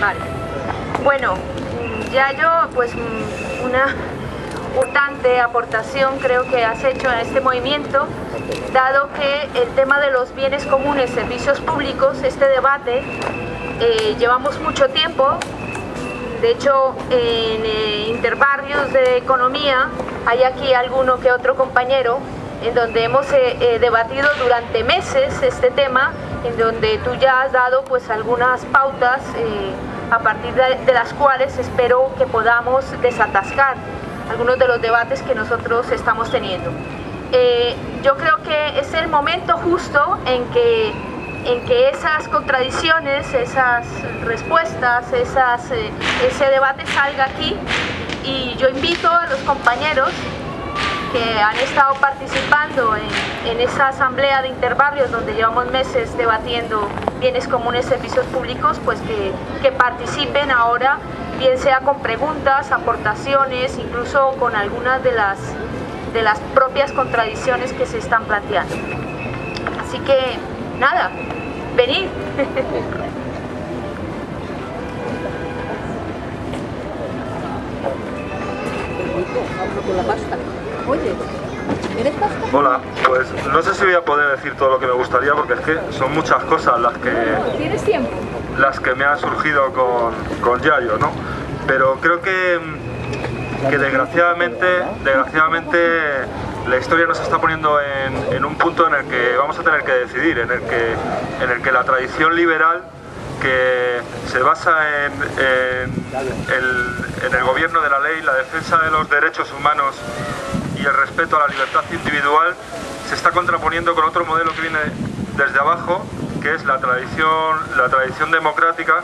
Vale. Bueno, ya yo, pues una importante aportación creo que has hecho en este movimiento, dado que el tema de los bienes comunes, servicios públicos, este debate, llevamos mucho tiempo. De hecho, en interbarrios de economía hay aquí alguno que otro compañero en donde hemos debatido durante meses este tema, en donde tú ya has dado pues algunas pautas a partir de las cuales espero que podamos desatascar algunos de los debates que nosotros estamos teniendo. Yo creo que es el momento justo en que esas contradicciones, esas respuestas, ese debate salga aquí, y yo invito a los compañeros que han estado participando en esa asamblea de interbarrios donde llevamos meses debatiendo bienes comunes, servicios públicos, pues que participen ahora, bien sea con preguntas, aportaciones, incluso con algunas de las propias contradicciones que se están planteando. Así que, nada, venid. Oye, ¿eres pasta? Hola, pues no sé si voy a poder decir todo lo que me gustaría, porque es que son muchas cosas ¿Tienes tiempo? las que me han surgido con Yayo, ¿no? Pero creo que desgraciadamente la historia nos está poniendo en un punto en el que vamos a tener que decidir, en el que la tradición liberal, que se basa en el gobierno de la ley, la defensa de los derechos humanos y el respeto a la libertad individual, se está contraponiendo con otro modelo que viene desde abajo, que es la tradición democrática,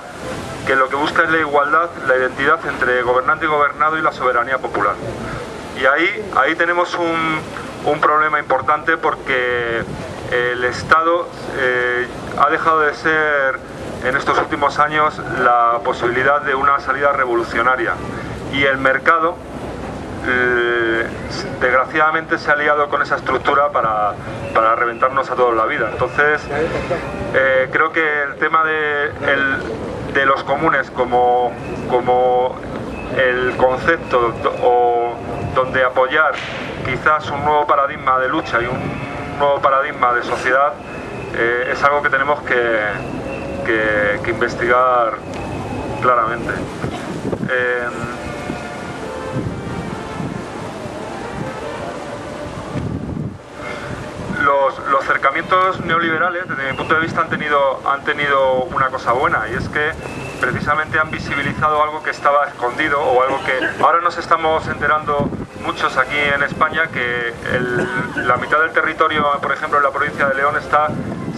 que lo que busca es la igualdad, la identidad entre gobernante y gobernado y la soberanía popular. Y ahí tenemos un problema importante, porque el Estado ha dejado de ser en estos últimos años la posibilidad de una salida revolucionaria, y el mercado desgraciadamente se ha liado con esa estructura para reventarnos a todos la vida. Entonces creo que el tema de los comunes como el concepto donde apoyar quizás un nuevo paradigma de lucha y un nuevo paradigma de sociedad es algo que tenemos que investigar claramente. Los acercamientos neoliberales, desde mi punto de vista, han tenido una cosa buena, y es que precisamente han visibilizado algo que estaba escondido, o algo que ahora nos estamos enterando muchos aquí en España, que la mitad del territorio, por ejemplo en la provincia de León, está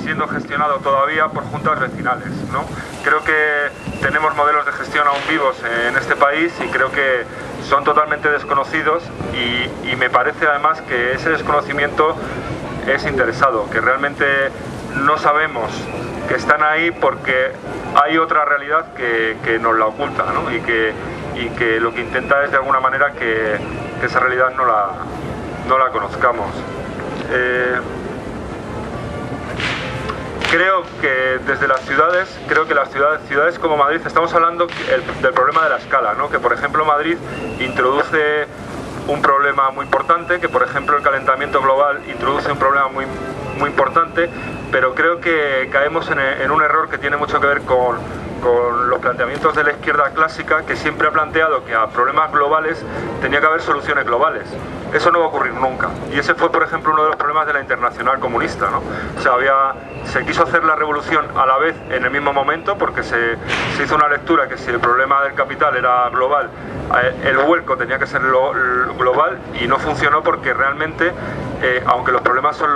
siendo gestionado todavía por juntas vecinales, ¿no? Creo que tenemos modelos de gestión aún vivos en este país, y creo que son totalmente desconocidos, y me parece además que ese desconocimiento es interesado, que realmente no sabemos que están ahí porque hay otra realidad que nos la oculta, ¿no? y que lo que intenta es de alguna manera que esa realidad no la conozcamos. Creo que desde las ciudades, ciudades como Madrid, estamos hablando del problema de la escala, ¿no? Que por ejemplo Madrid introduce un problema muy importante, que por ejemplo el calentamiento global introduce un problema muy importante, pero creo que caemos en un error que tiene mucho que ver con los planteamientos de la izquierda clásica, que siempre ha planteado que a problemas globales tenía que haber soluciones globales. Eso no va a ocurrir nunca, y ese fue por ejemplo uno de los problemas de la Internacional Comunista, ¿no? O sea, se quiso hacer la revolución a la vez en el mismo momento, porque se hizo una lectura que si el problema del capital era global, el vuelco tenía que ser global, y no funcionó, porque realmente aunque los problemas son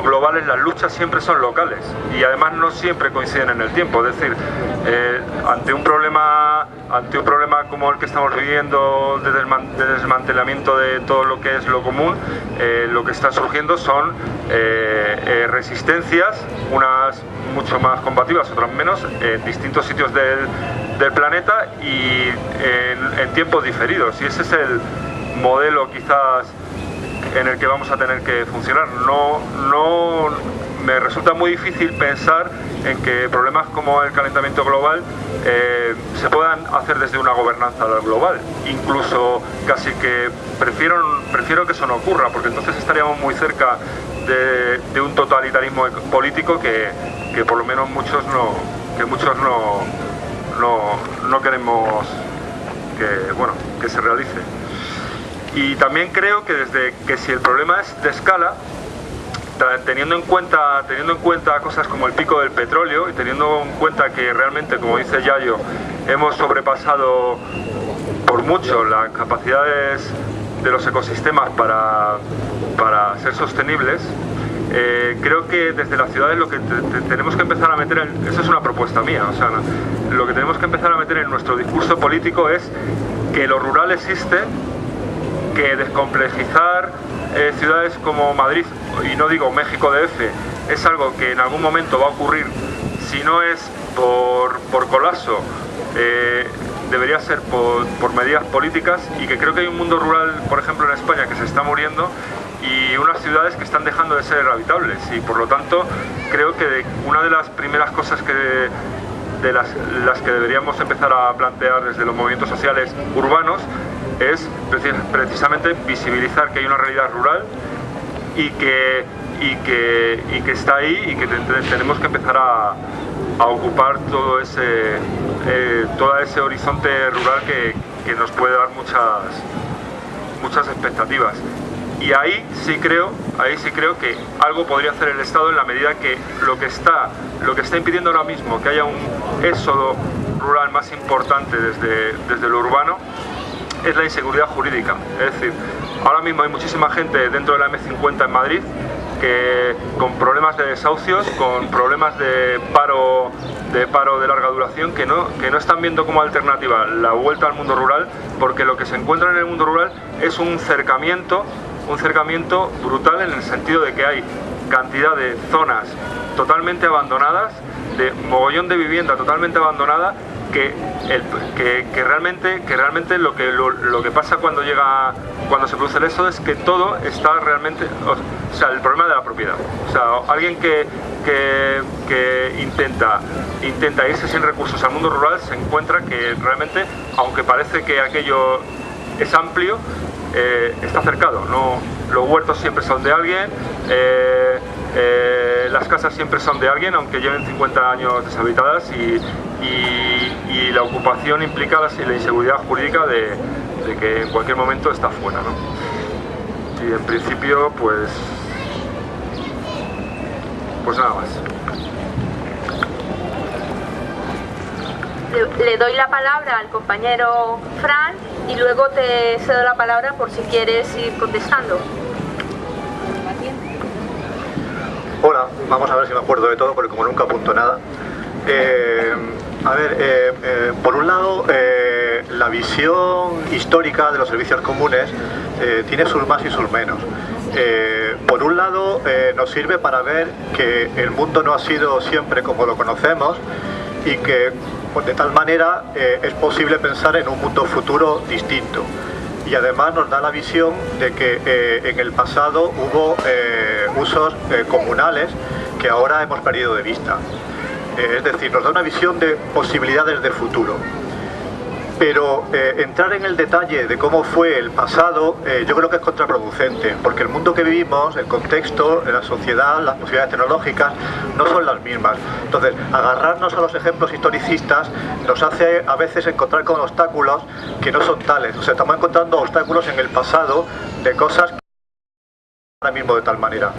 globales, las luchas siempre son locales, y además no siempre coinciden en el tiempo. Es decir, ante un problema como el que estamos viviendo de desmantelamiento de todo lo que es lo común, lo que está surgiendo son resistencias, unas mucho más combativas, otras menos, en distintos sitios del planeta y en tiempos diferidos, y ese es el modelo quizás en el que vamos a tener que funcionar. No me resulta muy difícil pensar en que problemas como el calentamiento global se puedan hacer desde una gobernanza global. Incluso casi que prefiero que eso no ocurra, porque entonces estaríamos muy cerca de un totalitarismo político que por lo menos muchos no queremos que se realice. Y también creo que si el problema es de escala, teniendo en cuenta cosas como el pico del petróleo y teniendo en cuenta que realmente, como dice Yayo, hemos sobrepasado por mucho las capacidades de los ecosistemas para ser sostenibles, creo que desde las ciudades lo que tenemos que empezar a meter, eso es una propuesta mía, o sea, lo que tenemos que empezar a meter en nuestro discurso político es que lo rural existe, que descomplejizar ciudades como Madrid, y no digo México DF, es algo que en algún momento va a ocurrir, si no es por colapso, debería ser por medidas políticas, y que creo que hay un mundo rural, por ejemplo en España, que se está muriendo, y unas ciudades que están dejando de ser habitables, y por lo tanto creo que una de las primeras cosas de las que deberíamos empezar a plantear desde los movimientos sociales urbanos es precisamente visibilizar que hay una realidad rural y que está ahí, y que tenemos que empezar a ocupar todo ese horizonte rural que nos puede dar muchas expectativas. Y ahí sí creo que algo podría hacer el Estado, en la medida que lo que está impidiendo ahora mismo que haya un éxodo rural más importante desde lo urbano es la inseguridad jurídica. Es decir, ahora mismo hay muchísima gente dentro de la M50 en Madrid que con problemas de desahucios, con problemas de paro de larga duración, que no están viendo como alternativa la vuelta al mundo rural, porque lo que se encuentra en el mundo rural es un cercamiento brutal, en el sentido de que hay cantidad de zonas totalmente abandonadas, de mogollón de vivienda totalmente abandonada, que realmente lo que pasa cuando se produce el éxodo es que todo está realmente, o sea, el problema de la propiedad. O sea, alguien que intenta irse sin recursos al mundo rural se encuentra que realmente, aunque parece que aquello es amplio, está cercado. No, los huertos siempre son de alguien, las casas siempre son de alguien, aunque lleven 50 años deshabitadas, y la ocupación implica la inseguridad jurídica de que en cualquier momento está fuera, ¿no? Y en principio, pues nada más. Le doy la palabra al compañero Fran y luego te cedo la palabra por si quieres ir contestando. Hola, vamos a ver si me acuerdo de todo, porque como nunca apunto nada. Por un lado, la visión histórica de los servicios comunes tiene sus más y sus menos. Por un lado, nos sirve para ver que el mundo no ha sido siempre como lo conocemos, y que pues, de tal manera es posible pensar en un mundo futuro distinto. Y además nos da la visión de que en el pasado hubo usos comunales que ahora hemos perdido de vista. Es decir, nos da una visión de posibilidades de futuro. Pero entrar en el detalle de cómo fue el pasado, yo creo que es contraproducente, porque el mundo que vivimos, el contexto, la sociedad, las posibilidades tecnológicas no son las mismas. Entonces, agarrarnos a los ejemplos historicistas nos hace a veces encontrar con obstáculos que no son tales. O sea, estamos encontrando obstáculos en el pasado de cosas que ahora mismo de tal manera.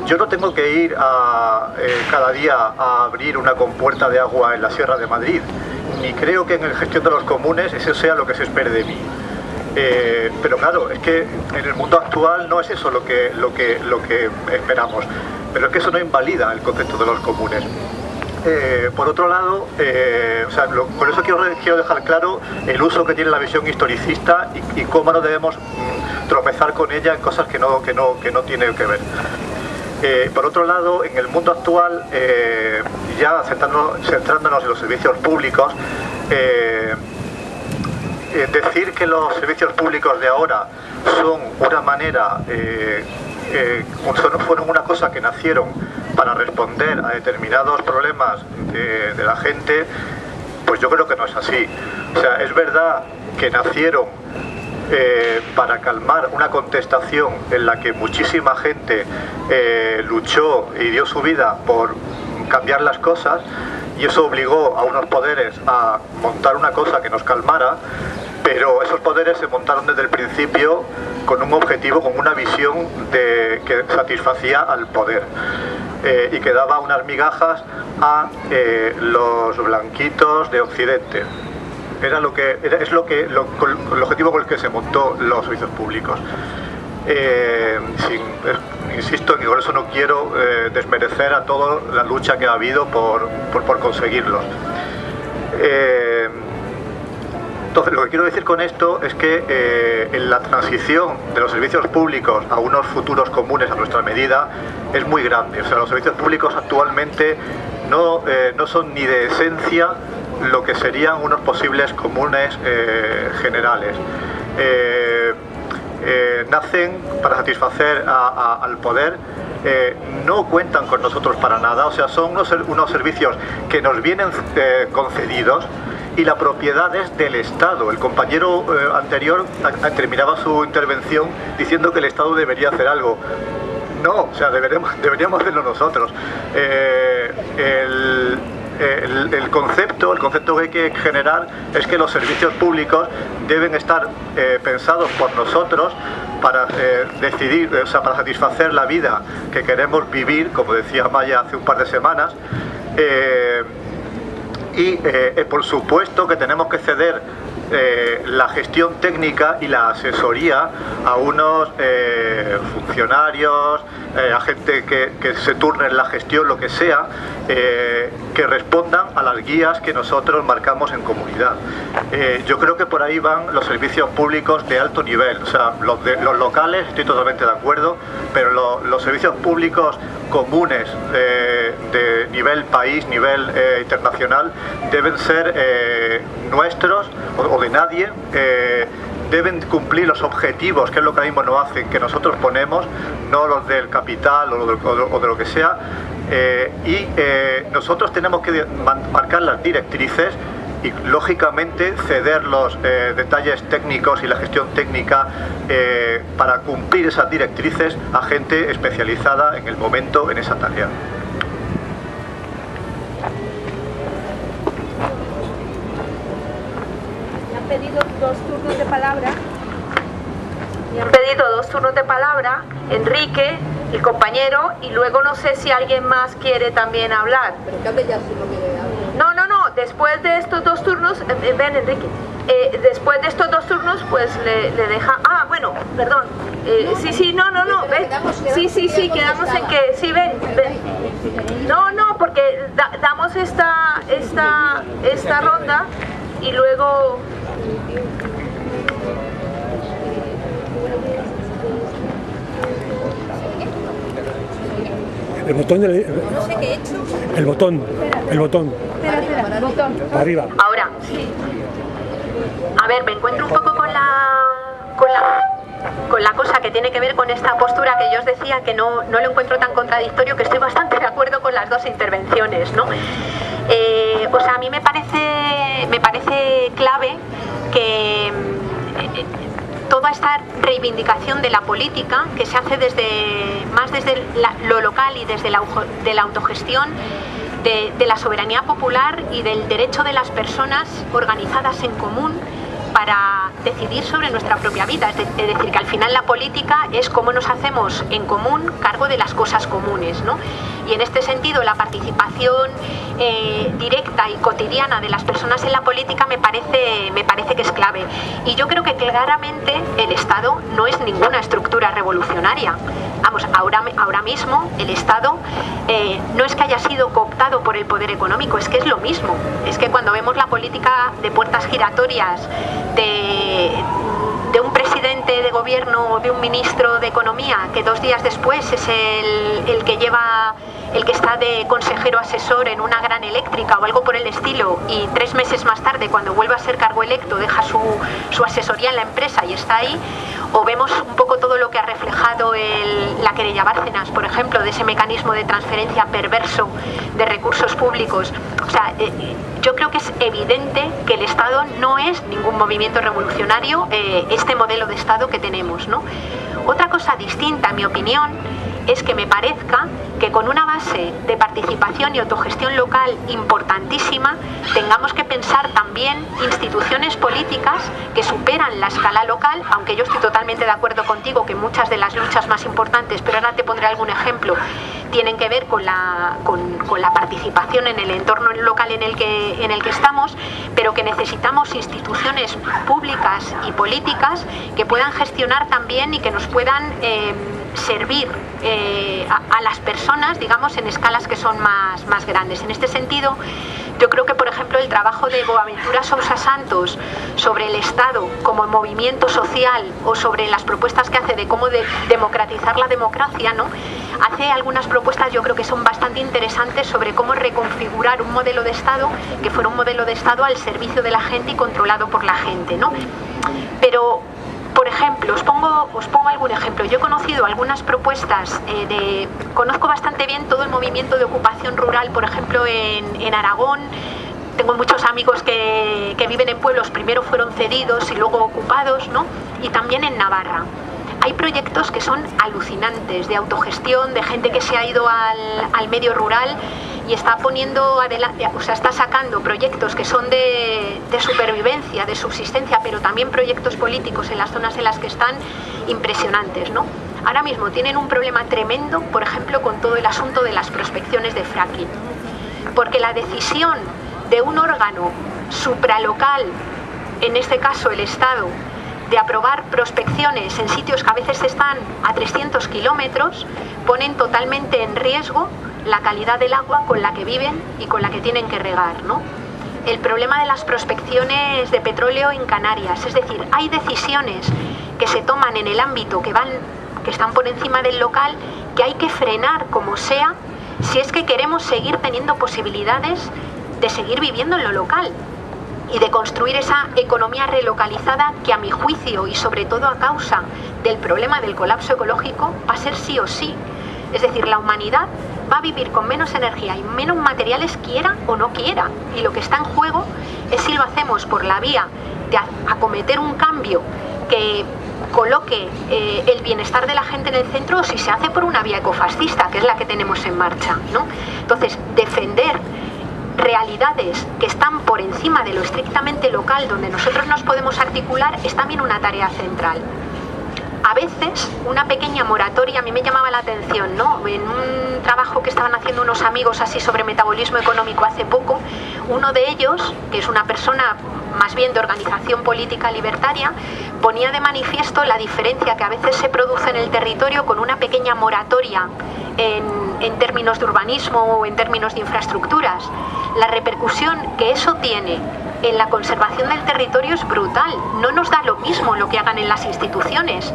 Yo no tengo que ir cada día a abrir una compuerta de agua en la Sierra de Madrid, ni creo que en la gestión de los comunes eso sea lo que se espere de mí. Pero claro, es que en el mundo actual no es eso lo que esperamos, pero es que eso no invalida el concepto de los comunes. Por otro lado, por eso quiero dejar claro el uso que tiene la visión historicista y cómo no debemos tropezar con ella en cosas que no tienen que ver. Por otro lado, en el mundo actual, ya centrándonos en los servicios públicos, decir que los servicios públicos de ahora son una manera, fueron una cosa que nacieron para responder a determinados problemas de la gente, pues yo creo que no es así. O sea, es verdad que nacieron para calmar una contestación en la que muchísima gente luchó y dio su vida por cambiar las cosas, y eso obligó a unos poderes a montar una cosa que nos calmara, pero esos poderes se montaron desde el principio con un objetivo, con una visión que satisfacía al poder y que daba unas migajas a los blanquitos de Occidente. Es el objetivo con el que se montó los servicios públicos. Insisto en que por eso no quiero desmerecer a toda la lucha que ha habido por conseguirlos. Entonces, lo que quiero decir con esto es que en la transición de los servicios públicos a unos futuros comunes a nuestra medida es muy grande. O sea, los servicios públicos actualmente no son ni de esencia lo que serían unos posibles comunes generales. Nacen para satisfacer al poder, no cuentan con nosotros para nada, o sea, son unos servicios que nos vienen concedidos, y la propiedad es del Estado. El compañero anterior terminaba su intervención diciendo que el Estado debería hacer algo. No, o sea, deberíamos hacerlo nosotros. El concepto que hay que generar es que los servicios públicos deben estar pensados por nosotros para decidir, o sea, para satisfacer la vida que queremos vivir, como decía Maya hace un par de semanas, y por supuesto que tenemos que ceder la gestión técnica y la asesoría a unos funcionarios, a gente que se turne en la gestión, lo que sea, que respondan a las guías que nosotros marcamos en comunidad. Yo creo que por ahí van los servicios públicos de alto nivel. O sea, los locales, estoy totalmente de acuerdo, pero los servicios públicos comunes de nivel país, nivel internacional, deben ser nuestros o de nadie. Deben cumplir los objetivos, que es lo que ahora mismo no hacen, que nosotros ponemos, no los del capital o de lo que sea, y nosotros tenemos que marcar las directrices y lógicamente ceder los detalles técnicos y la gestión técnica para cumplir esas directrices a gente especializada en el momento en esa tarea. Pedido dos turnos de palabra. Me han pedido 2 turnos de palabra, Enrique, el compañero, y luego no sé si alguien más quiere también hablar. Pero que hable ya si no quiere hablar. No, después de estos 2 turnos, ven Enrique, después de estos 2 turnos pues le deja, bueno, perdón, sí, no, ven, sí, quedamos en que, sí, ven, no, porque damos esta ronda y luego... El botón No sé qué he hecho. el botón. Espera, botón. Para arriba. Ahora, sí. A ver, me encuentro un poco con la cosa que tiene que ver con esta postura que yo os decía, que no lo encuentro tan contradictorio, que estoy bastante de acuerdo con las 2 intervenciones, ¿no? O sea, a mí me parece clave que toda esta reivindicación de la política, que se hace más desde lo local y desde la autogestión, de la soberanía popular y del derecho de las personas organizadas en común para decidir sobre nuestra propia vida. Es decir, que al final la política es cómo nos hacemos en común cargo de las cosas comunes, ¿no? Y en este sentido la participación directa y cotidiana de las personas en la política me parece que es clave. Y yo creo que claramente el Estado no es ninguna estructura revolucionaria. Vamos, ahora mismo el Estado no es que haya sido cooptado por el poder económico, es que es lo mismo. Es que cuando vemos la política de puertas giratorias de un presidente presidente de gobierno o de un ministro de economía que 2 días después es el que está de consejero asesor en una gran eléctrica o algo por el estilo, y 3 meses más tarde, cuando vuelve a ser cargo electo, deja su asesoría en la empresa y está ahí? O vemos un poco todo lo que ha reflejado la querella Bárcenas, por ejemplo, de ese mecanismo de transferencia perverso de recursos públicos. O sea, yo creo que es evidente que el Estado no es ningún movimiento revolucionario, este modelo de Estado que tenemos, ¿no? Otra cosa distinta, en mi opinión, es que me parezca que con una base de participación y autogestión local importantísima, tengamos que pensar también instituciones políticas que superan la escala local, aunque yo estoy totalmente de acuerdo contigo que muchas de las luchas más importantes, pero ahora te pondré algún ejemplo, tienen que ver con la participación en el entorno local en el que estamos, pero que necesitamos instituciones públicas y políticas que puedan gestionar también y que nos puedan servir a las personas, digamos, en escalas que son más grandes. En este sentido, yo creo que, por ejemplo, el trabajo de Boaventura Sousa Santos sobre el Estado como movimiento social, o sobre las propuestas que hace de cómo democratizar la democracia, ¿no? Hace algunas propuestas, yo creo que son bastante interesantes, sobre cómo reconfigurar un modelo de Estado que fuera un modelo de Estado al servicio de la gente y controlado por la gente, ¿no? Pero, por ejemplo, os pongo algún ejemplo. Yo he conocido algunas propuestas, conozco bastante bien todo el movimiento de ocupación rural, por ejemplo, en Aragón. Tengo muchos amigos que viven en pueblos, primero fueron cedidos y luego ocupados, ¿no? Y también en Navarra. Hay proyectos que son alucinantes, de autogestión, de gente que se ha ido al medio rural y está poniendo adelante, o sea, está sacando proyectos que son de supervivencia, de subsistencia, pero también proyectos políticos en las zonas en las que están, impresionantes, ¿no? Ahora mismo tienen un problema tremendo, por ejemplo, con todo el asunto de las prospecciones de fracking, porque la decisión de un órgano supralocal, en este caso el Estado, de aprobar prospecciones en sitios que a veces están a 300 kilómetros, ponen totalmente en riesgo la calidad del agua con la que viven y con la que tienen que regar, ¿no? El problema de las prospecciones de petróleo en Canarias, es decir, hay decisiones que se toman en el ámbito que están por encima del local, que hay que frenar como sea, si es que queremos seguir teniendo posibilidades de seguir viviendo en lo local y de construir esa economía relocalizada que, a mi juicio, y sobre todo a causa del problema del colapso ecológico, va a ser sí o sí. Es decir, la humanidad va a vivir con menos energía y menos materiales, quiera o no quiera. Y lo que está en juego es si lo hacemos por la vía de acometer un cambio que coloque el bienestar de la gente en el centro, o si se hace por una vía ecofascista, que es la que tenemos en marcha, ¿no? Entonces, defender realidades que están por encima de lo estrictamente local, donde nosotros nos podemos articular, es también una tarea central. A veces una pequeña moratoria, a mí me llamaba la atención, ¿no? En un trabajo que estaban haciendo unos amigos así sobre metabolismo económico hace poco, uno de ellos, que es una persona más bien de organización política libertaria, ponía de manifiesto la diferencia que a veces se produce en el territorio con una pequeña moratoria en términos de urbanismo o en términos de infraestructuras. La repercusión que eso tiene en la conservación del territorio es brutal. No nos da lo mismo lo que hagan en las instituciones,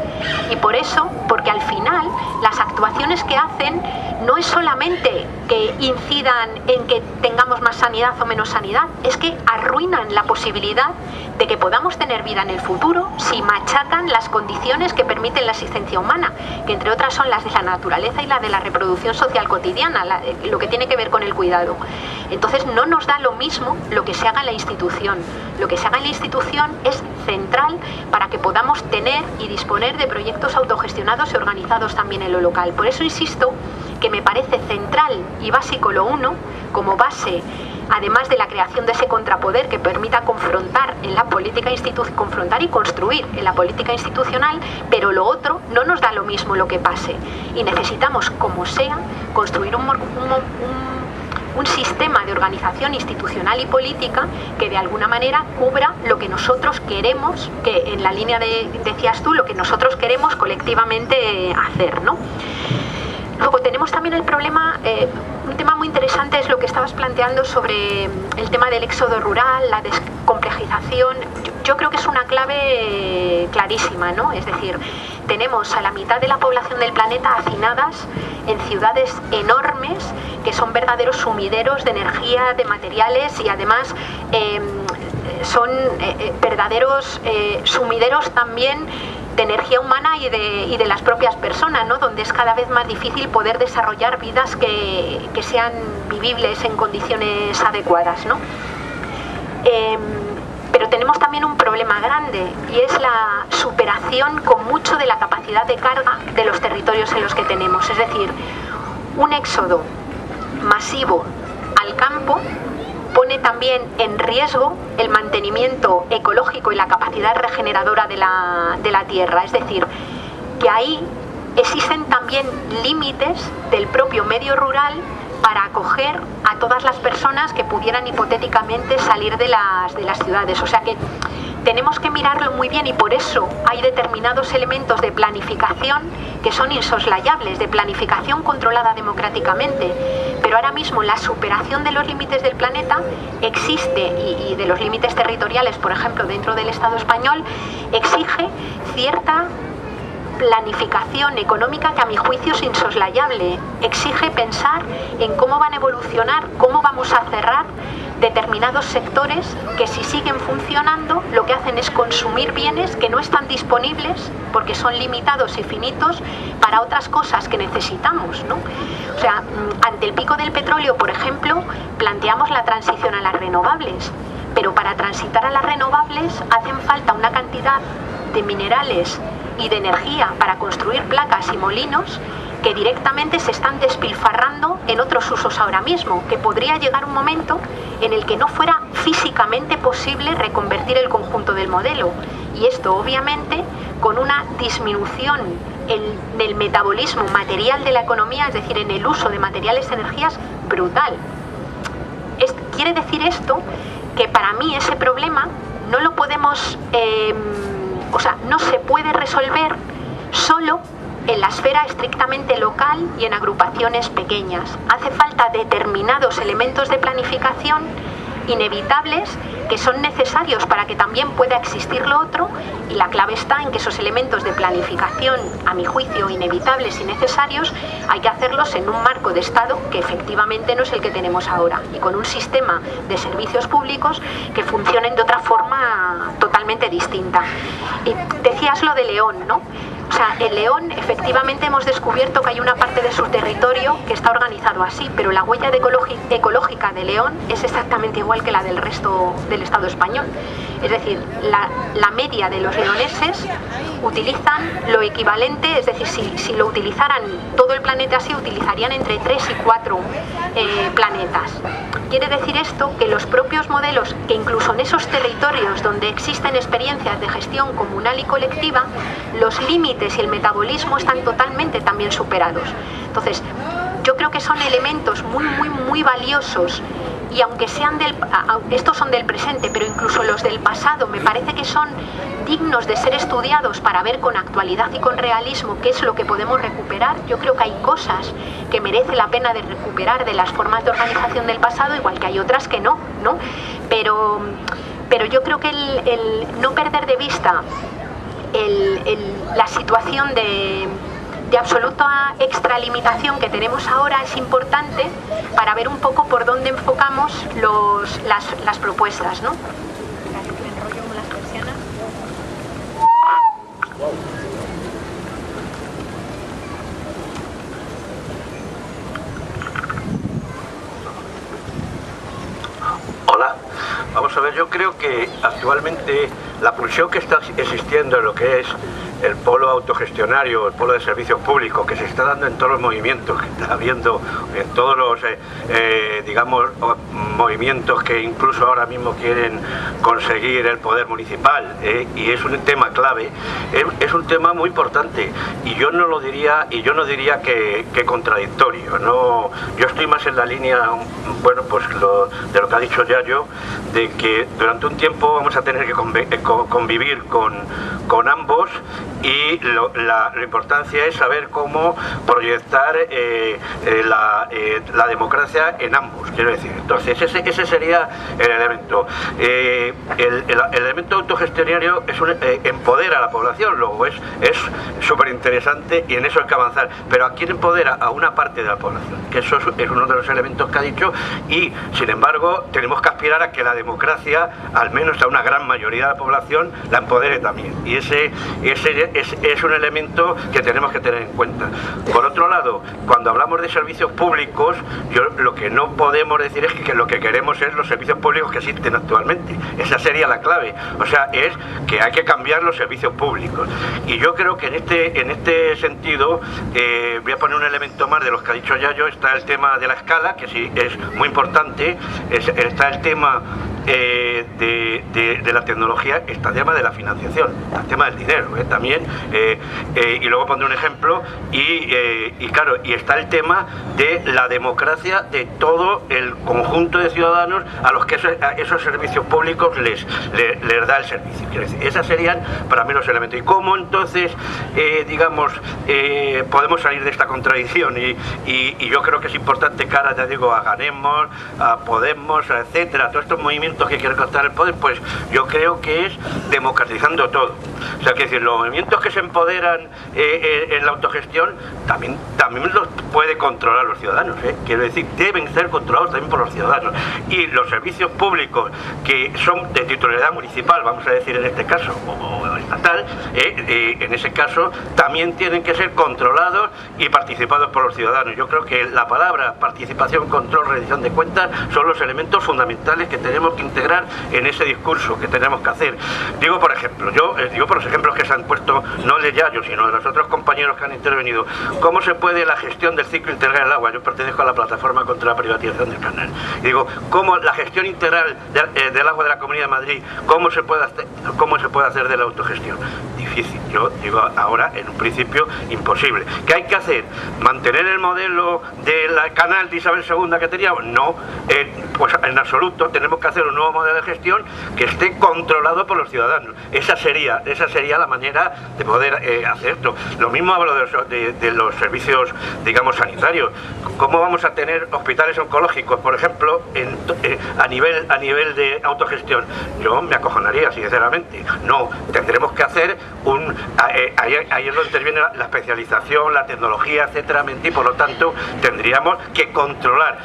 y por eso, porque al final las actuaciones que hacen no es solamente que incidan en que tengamos más sanidad o menos sanidad, es que arruinan la posibilidad de que podamos tener vida en el futuro si machacan las condiciones que permiten la existencia humana, que entre otras son las de la naturaleza y la de la reproducción social cotidiana, lo que tiene que ver con el cuidado. Entonces no nos da lo mismo lo que se haga en la institución. Lo que se haga en la institución es central para que podamos tener y disponer de proyectos autogestionados y organizados también en lo local. Por eso insisto que me parece central y básico lo uno, como base, además de la creación de ese contrapoder que permita confrontar en la política confrontar y construir en la política institucional, pero lo otro no nos da lo mismo lo que pase, y necesitamos, como sea, construir un sistema de organización institucional y política que de alguna manera cubra lo que nosotros queremos, que en la línea decías tú, lo que nosotros queremos colectivamente hacer, ¿no? Luego tenemos también el problema, un tema muy interesante es lo que estabas planteando sobre el tema del éxodo rural, la descomplejización. Yo creo que es una clave clarísima, ¿no? Es decir, tenemos a la mitad de la población del planeta hacinadas en ciudades enormes que son verdaderos sumideros de energía, de materiales y además son verdaderos sumideros también de energía humana y de las propias personas, ¿no? Donde es cada vez más difícil poder desarrollar vidas que sean vivibles en condiciones adecuadas, ¿no? Pero tenemos también un problema grande y es la superación con mucho de la capacidad de carga de los territorios en los que tenemos. Es decir, un éxodo masivo al campo pone también en riesgo el mantenimiento ecológico y la capacidad regeneradora de la tierra. Es decir, que ahí existen también límites del propio medio rural para acoger a todas las personas que pudieran hipotéticamente salir de las ciudades. O sea que tenemos que mirarlo muy bien y por eso hay determinados elementos de planificación que son insoslayables, de planificación controlada democráticamente. Pero ahora mismo la superación de los límites del planeta existe y de los límites territoriales, por ejemplo, dentro del Estado español, exige cierta planificación económica que a mi juicio es insoslayable. Exige pensar en cómo van a evolucionar, cómo vamos a cerrar determinados sectores que si siguen funcionando lo que hacen es consumir bienes que no están disponibles porque son limitados y finitos para otras cosas que necesitamos, ¿no? O sea, ante el pico del petróleo, por ejemplo, planteamos la transición a las renovables, pero para transitar a las renovables hacen falta una cantidad de minerales y de energía para construir placas y molinos que directamente se están despilfarrando en otros usos ahora mismo, que podría llegar un momento en el que no fuera físicamente posible reconvertir el conjunto del modelo. Y esto obviamente con una disminución en el metabolismo material de la economía, es decir, en el uso de materiales y energías brutal. Quiere decir esto que para mí ese problema no lo podemos, no se puede resolver solo en la esfera estrictamente local y en agrupaciones pequeñas. Hace falta determinados elementos de planificación inevitables que son necesarios para que también pueda existir lo otro, y la clave está en que esos elementos de planificación, a mi juicio, inevitables y necesarios, hay que hacerlos en un marco de Estado que efectivamente no es el que tenemos ahora, y con un sistema de servicios públicos que funcionen de otra forma totalmente distinta. Y decías lo de León, ¿no? O sea, en León efectivamente hemos descubierto que hay una parte de su territorio que está organizado así, pero la huella ecológica de León es exactamente igual que la del resto del Estado español. Es decir, la media de los leoneses utilizan lo equivalente, es decir, si lo utilizaran todo el planeta así, utilizarían entre 3 y 4 planetas. Quiere decir esto que los propios modelos, que incluso en esos territorios donde existen experiencias de gestión comunal y colectiva, los límites y el metabolismo están totalmente también superados. Entonces, yo creo que son elementos muy valiosos, y aunque sean estos son del presente, pero incluso los del pasado me parece que son dignos de ser estudiados para ver con actualidad y con realismo qué es lo que podemos recuperar. Yo creo que hay cosas que merece la pena de recuperar de las formas de organización del pasado, igual que hay otras que no, ¿no? Pero yo creo que el no perder de vista la situación de absoluta extralimitación que tenemos ahora es importante para ver un poco por dónde enfocamos las propuestas, ¿no? Hola, vamos a ver, yo creo que actualmente la pulsión que está existiendo en lo que es el polo autogestionario, el polo de servicios públicos, que se está dando en todos los movimientos, que está habiendo en todos los, movimientos que incluso ahora mismo quieren conseguir el poder municipal, y es un tema clave, es un tema muy importante, y yo no diría que contradictorio, no, yo estoy más en la línea, bueno, pues de lo que ha dicho Yayo, de que durante un tiempo vamos a tener que convivir con ambos, y la importancia es saber cómo proyectar la democracia en ambos, quiero decir. Entonces ese sería el elemento. El elemento autogestionario empodera a la población, luego es súper interesante y en eso hay que avanzar. Pero ¿a quién empodera? A una parte de la población, que eso es uno de los elementos que ha dicho, y sin embargo tenemos que aspirar a que la democracia, al menos a una gran mayoría de la población, la empodere también, y ese es un elemento que tenemos que tener en cuenta. Por otro lado, cuando hablamos de servicios públicos, lo que no podemos decir es que lo que queremos es los servicios públicos que existen actualmente. Esa sería la clave, o sea, es que hay que cambiar los servicios públicos, y yo creo que en este sentido voy a poner un elemento más de los que ha dicho Yayo. Está el tema de la escala, que sí es muy importante, está el tema de la tecnología, está el tema de la financiación, el tema del dinero también, y luego pondré un ejemplo, y claro, y está el tema de la democracia de todo el conjunto de ciudadanos a los que esos servicios públicos les da el servicio. Quiero decir, esas serían para mí los elementos. ¿Y cómo entonces, digamos, podemos salir de esta contradicción? Y yo creo que es importante, cara, ya digo, a Ganemos, a Podemos, etcétera, todos estos movimientos que quieren captar el poder, pues yo creo que es democratizando todo. O sea, que decir, los movimientos que se empoderan en la autogestión también los puede controlar los ciudadanos, quiero decir, deben ser controlados también por los ciudadanos. Y los servicios públicos que son de titularidad municipal, vamos a decir en este caso, o estatal, en ese caso también tienen que ser controlados y participados por los ciudadanos. Yo creo que la palabra participación, control, rendición de cuentas son los elementos fundamentales que tenemos que integrar en ese discurso que tenemos que hacer. Digo, por ejemplo, yo digo por los ejemplos que se han puesto, no de Yayo, sino de los otros compañeros que han intervenido, cómo se puede la gestión del ciclo integral del agua. Yo pertenezco a la plataforma contra la privatización del canal. Y digo, cómo la gestión integral del agua de la Comunidad de Madrid, cómo se puede hacer de la autogestión. Difícil. Yo digo ahora, en un principio, imposible. ¿Qué hay que hacer? ¿Mantener el modelo del canal de Isabel II que teníamos? No, pues en absoluto. Tenemos que hacer un nuevo modelo de gestión que esté controlado por los ciudadanos. Esa sería la manera de poder hacer esto. Lo mismo hablo de los servicios, digamos, sanitarios. ¿Cómo vamos a tener hospitales oncológicos, por ejemplo, a nivel de autogestión? Yo me acojonaría, sinceramente. No, tendremos que hacer ahí es donde interviene la especialización, la tecnología, etcétera, y por lo tanto tendríamos que controlar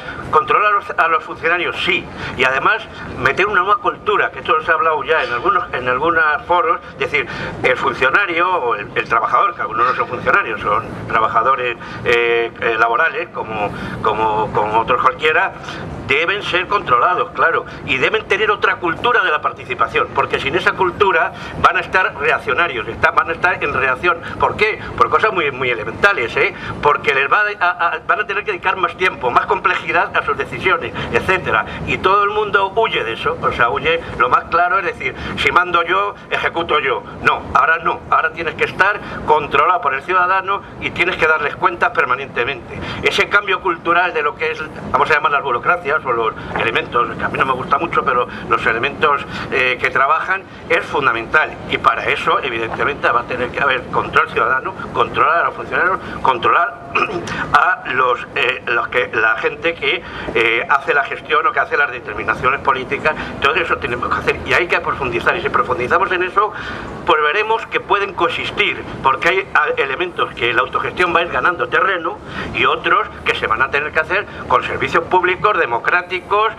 a los funcionarios, sí, y además meter una nueva cultura, que esto se ha hablado ya en algunos foros, es decir, el funcionario o el trabajador, que algunos no son funcionarios, son trabajadores laborales como otros cualquiera, deben ser controlados, claro, y deben tener otra cultura de la participación, porque sin esa cultura van a estar reaccionarios, van a estar en reacción. ¿Por qué? Por cosas muy, muy elementales, porque les van a tener que dedicar más tiempo, más complejidad a sus decisiones, etcétera, y todo el mundo huye de eso. O sea, huye, lo más claro es decir, si mando yo, ejecuto yo. No, ahora tienes que estar controlado por el ciudadano y tienes que darles cuentas permanentemente. Ese cambio cultural de lo que es, vamos a llamar las burocracias, o los elementos, que a mí no me gusta mucho, pero los elementos que trabajan, es fundamental, y para eso evidentemente va a tener que haber control ciudadano, controlar a los funcionarios, controlar a la gente que hace la gestión o que hace las determinaciones políticas. Todo eso tenemos que hacer, y hay que profundizar, y si profundizamos en eso, pues veremos que pueden coexistir, porque hay elementos que la autogestión va a ir ganando terreno y otros que se van a tener que hacer con servicios públicos, democráticos,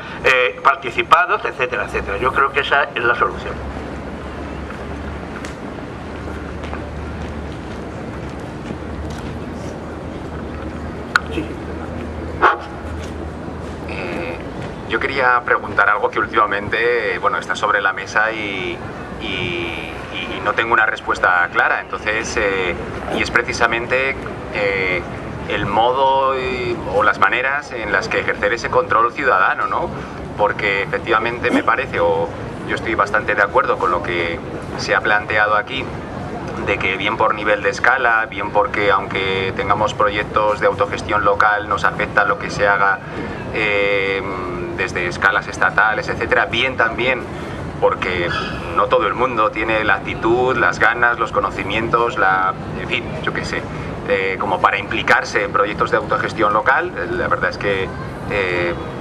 participados, etcétera, etcétera. Yo creo que esa es la solución. Sí. Yo quería preguntar algo que últimamente, bueno, está sobre la mesa y no tengo una respuesta clara. Entonces, y es precisamente el modo o las maneras en las que ejercer ese control ciudadano, ¿no? Porque efectivamente me parece, o yo estoy bastante de acuerdo con lo que se ha planteado aquí, de que bien por nivel de escala, bien porque aunque tengamos proyectos de autogestión local nos afecta lo que se haga desde escalas estatales, etcétera, bien también porque no todo el mundo tiene la actitud, las ganas, los conocimientos, en fin, yo qué sé, como para implicarse en proyectos de autogestión local. La verdad es que,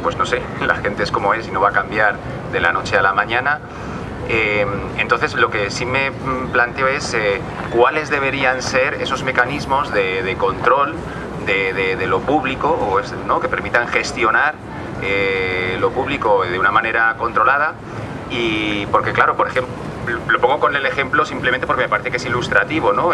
pues no sé, la gente es como es y no va a cambiar de la noche a la mañana. Entonces lo que sí me planteo es cuáles deberían ser esos mecanismos de control de lo público, ¿no?, que permitan gestionar lo público de una manera controlada. Y porque claro, por ejemplo, lo pongo con el ejemplo simplemente porque me parece que es ilustrativo, ¿no?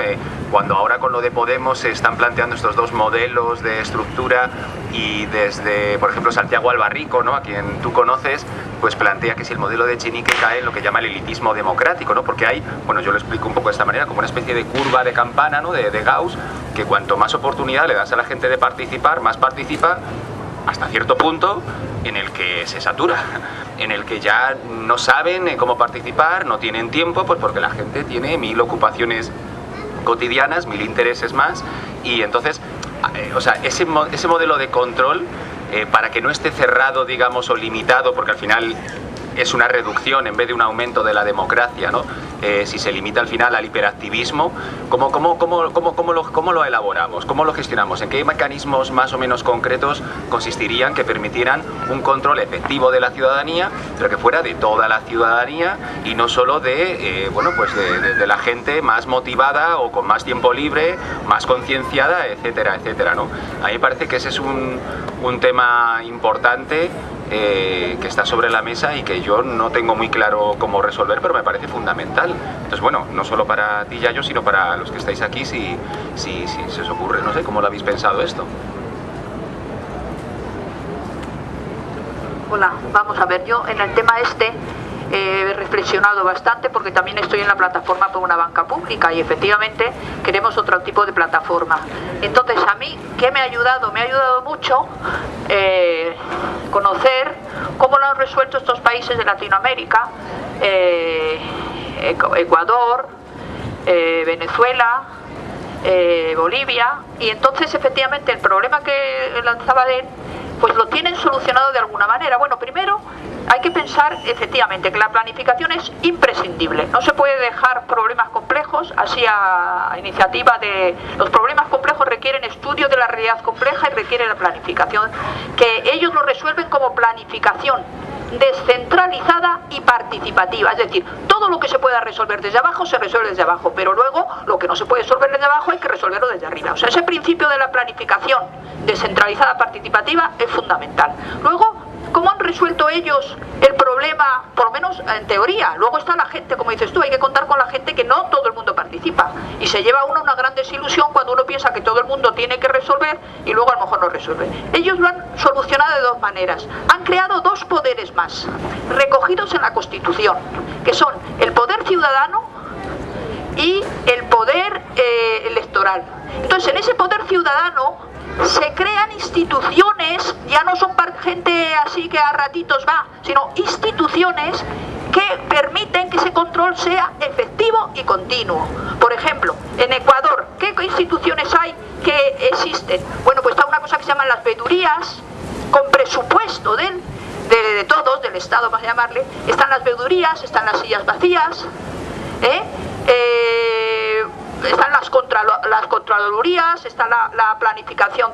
Cuando ahora con lo de Podemos se están planteando estos dos modelos de estructura, y desde, por ejemplo, Santiago Albarrico, ¿no?, a quien tú conoces, pues plantea que si el modelo de Echenique cae en lo que llama el elitismo democrático, ¿no? Porque hay, bueno, yo lo explico un poco de esta manera, como una especie de curva de campana, ¿no?, de Gauss, que cuanto más oportunidad le das a la gente de participar, más participa, hasta cierto punto en el que se satura, en el que ya no saben cómo participar, no tienen tiempo, pues porque la gente tiene 1000 ocupaciones cotidianas, 1000 intereses más, y entonces, o sea, ese modelo de control, para que no esté cerrado, digamos, o limitado, porque al final es una reducción en vez de un aumento de la democracia, ¿no? Si se limita al final al hiperactivismo, ¿cómo lo elaboramos? ¿Cómo lo gestionamos? ¿En qué mecanismos más o menos concretos consistirían que permitieran un control efectivo de la ciudadanía, pero que fuera de toda la ciudadanía y no solo de, bueno, pues de la gente más motivada o con más tiempo libre, más concienciada, etcétera, etcétera, ¿no? A mí me parece que ese es un tema importante que está sobre la mesa y que yo no tengo muy claro cómo resolver, pero me parece fundamental. Entonces, bueno, no solo para ti, Yayo, sino para los que estáis aquí, si se os ocurre, no sé, ¿cómo lo habéis pensado esto? Hola, vamos a ver, yo en el tema este he reflexionado bastante porque también estoy en la plataforma por una banca pública y efectivamente queremos otro tipo de plataforma. Entonces, a mí, ¿qué me ha ayudado? Me ha ayudado mucho conocer cómo lo han resuelto estos países de Latinoamérica, Ecuador, Venezuela, Bolivia, y entonces efectivamente el problema que lanzaba él, pues lo tienen solucionado de alguna manera. Bueno, primero hay que pensar efectivamente que la planificación es imprescindible. No se puede dejar problemas complejos así a iniciativa de... Los problemas complejos requieren estudio de la realidad compleja y requieren la planificación, que ellos lo resuelven como planificación descentralizada y participativa, es decir, todo lo que se pueda resolver desde abajo se resuelve desde abajo, pero luego lo que no se puede resolver desde abajo hay que resolverlo desde arriba. O sea, ese principio de la planificación descentralizada participativa es fundamental. Luego, ¿cómo han resuelto ellos el problema? Por lo menos en teoría. Luego está la gente, como dices tú, hay que contar con la gente, que no todo el mundo participa. Y se lleva uno una gran desilusión cuando uno piensa que todo el mundo tiene que resolver y luego a lo mejor no resuelve. Ellos lo han solucionado de dos maneras. Han creado dos poderes más, recogidos en la Constitución, que son el poder ciudadano y el poder electoral. Entonces, en ese poder ciudadano se crean instituciones, ya no son gente así que a ratitos va, sino instituciones que permiten que ese control sea efectivo y continuo. Por ejemplo, en Ecuador, ¿qué instituciones hay que existen? Bueno, pues está una cosa que se llaman las veedurías, con presupuesto de todos, del Estado, vamos a llamarle. Están las veedurías, están las sillas vacías, están las contralorías, está la planificación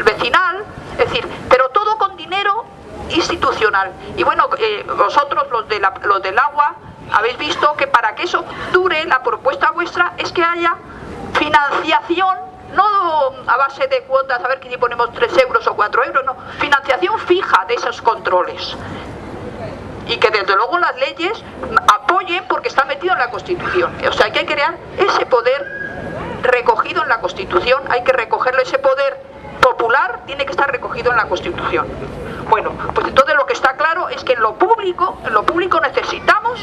vecinal, es decir, pero todo con dinero institucional. Y bueno, vosotros los del agua habéis visto que para que eso dure, la propuesta vuestra es que haya financiación, no a base de cuotas, a ver que si ponemos 3 euros o 4 euros, no, financiación fija de esos controles. Y que desde luego las leyes apoyen porque está metido en la Constitución. O sea, hay que crear ese poder recogido en la Constitución, hay que recogerlo, ese poder popular tiene que estar recogido en la Constitución. Bueno, pues entonces lo que está claro es que en lo público necesitamos